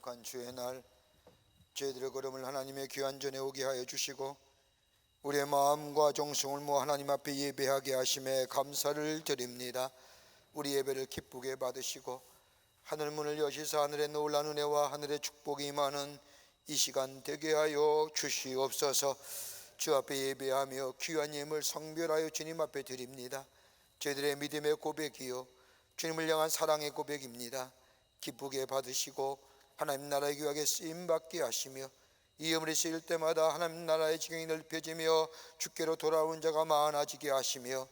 거룩한 주의 날 저희들의 걸음을 하나님의 귀한 전에 오게 하여 주시고 우리의 마음과 정성을 모아 하나님 앞에 예배하게 하심에 감사를 드립니다. 우리 예배를 기쁘게 받으시고 하늘 문을 여시사 하늘의 놀라운 은혜와 하늘의 축복이 임하는 이 시간 되게 하여 주시옵소서. 주 앞에 예배하며 귀한 예물 성별하여 주님 앞에 드립니다. 저희들의 믿음의 고백이요 주님을 향한 사랑의 고백입니다. 기쁘게 받으시고 하나님 나라의 귀하게 쓰임받게 하시며 이 예물이 쓰일 때마다 하나님 나라의 지경이 넓혀지며 주께로 돌아온 자가 많아지게 하시며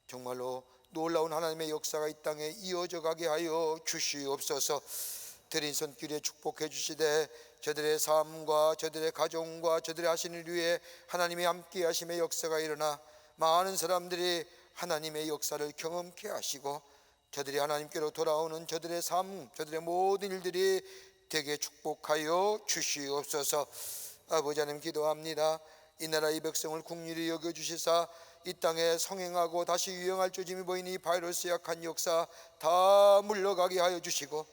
정말로 놀라운 하나님의 역사가 이 땅에 이어져 가게 하여 주시옵소서. 드린 손길에 축복해 주시되 저들의 삶과 저들의 가정과 저들의 하시는 일 위에 하나님이 함께 하심의 역사가 일어나 많은 사람들이 하나님의 역사를 경험케 하시고 저들이 하나님께로 돌아오는 저들의 삶, 저들의 모든 일들이 되게 축복하여 주시옵소서. 아버지 하나님 기도합니다. 이 나라 이 백성을 국률이 여겨주시사 이 땅에 성행하고 다시 유행할 조짐이 보이는 이 바이러스 약한 역사 다 물러가게 하여 주시고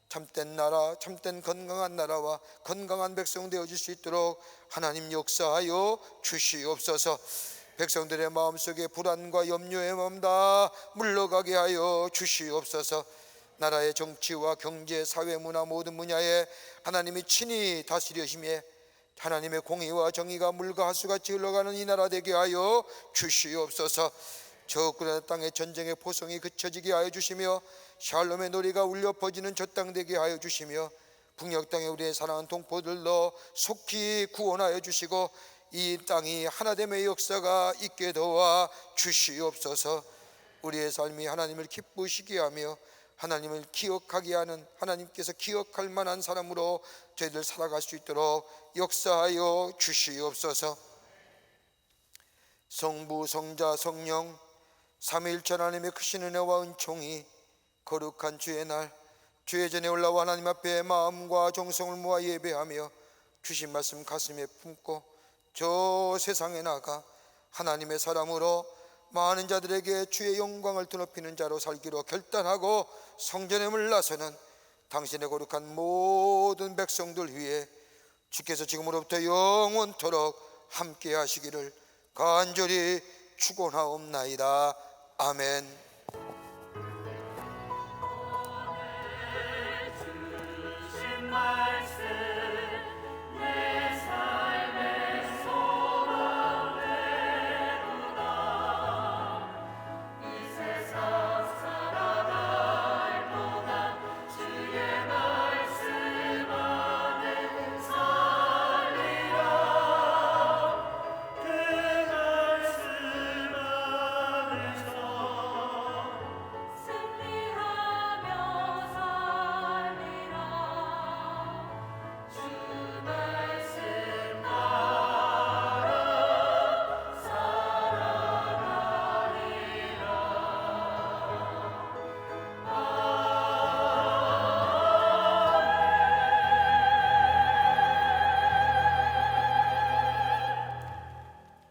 참된 나라, 참된 건강한 나라와 건강한 백성 되어질 수 있도록 하나님 역사하여 주시옵소서. 백성들의 마음속에 불안과 염려의 마음 다 물러가게 하여 주시옵소서. 나라의 정치와 경제, 사회, 문화 모든 분야에 하나님이 친히 다스려심에 하나님의 공의와 정의가 물과 하수같이 흘러가는 이 나라 되게 하여 주시옵소서. 저 우크라이나 땅의 전쟁의 포성이 그쳐지게 하여 주시며 샬롬의 노래가 울려 퍼지는 저 땅 되게 하여 주시며 북녘 땅에 우리의 사랑하는 동포들로 속히 구원하여 주시고 이 땅이 하나됨의 역사가 있게 도와 주시옵소서. 우리의 삶이 하나님을 기쁘시게 하며 하나님을 기억하게 하는 하나님께서 기억할 만한 사람으로 저희들 살아갈 수 있도록 역사하여 주시옵소서. 성부 성자 성령 삼위일체 하나님의 크신 은혜와 은총이 거룩한 주의 날 주의 전에 올라와 하나님 앞에 마음과 정성을 모아 예배하며 주신 말씀 가슴에 품고 저 세상에 나가 하나님의 사람으로 많은 자들에게 주의 영광을 드높이는 자로 살기로 결단하고 성전에 물러서는 당신의 거룩한 모든 백성들 위해 주께서 지금으로부터 영원토록 함께 하시기를 간절히 축원하옵나이다. 아멘.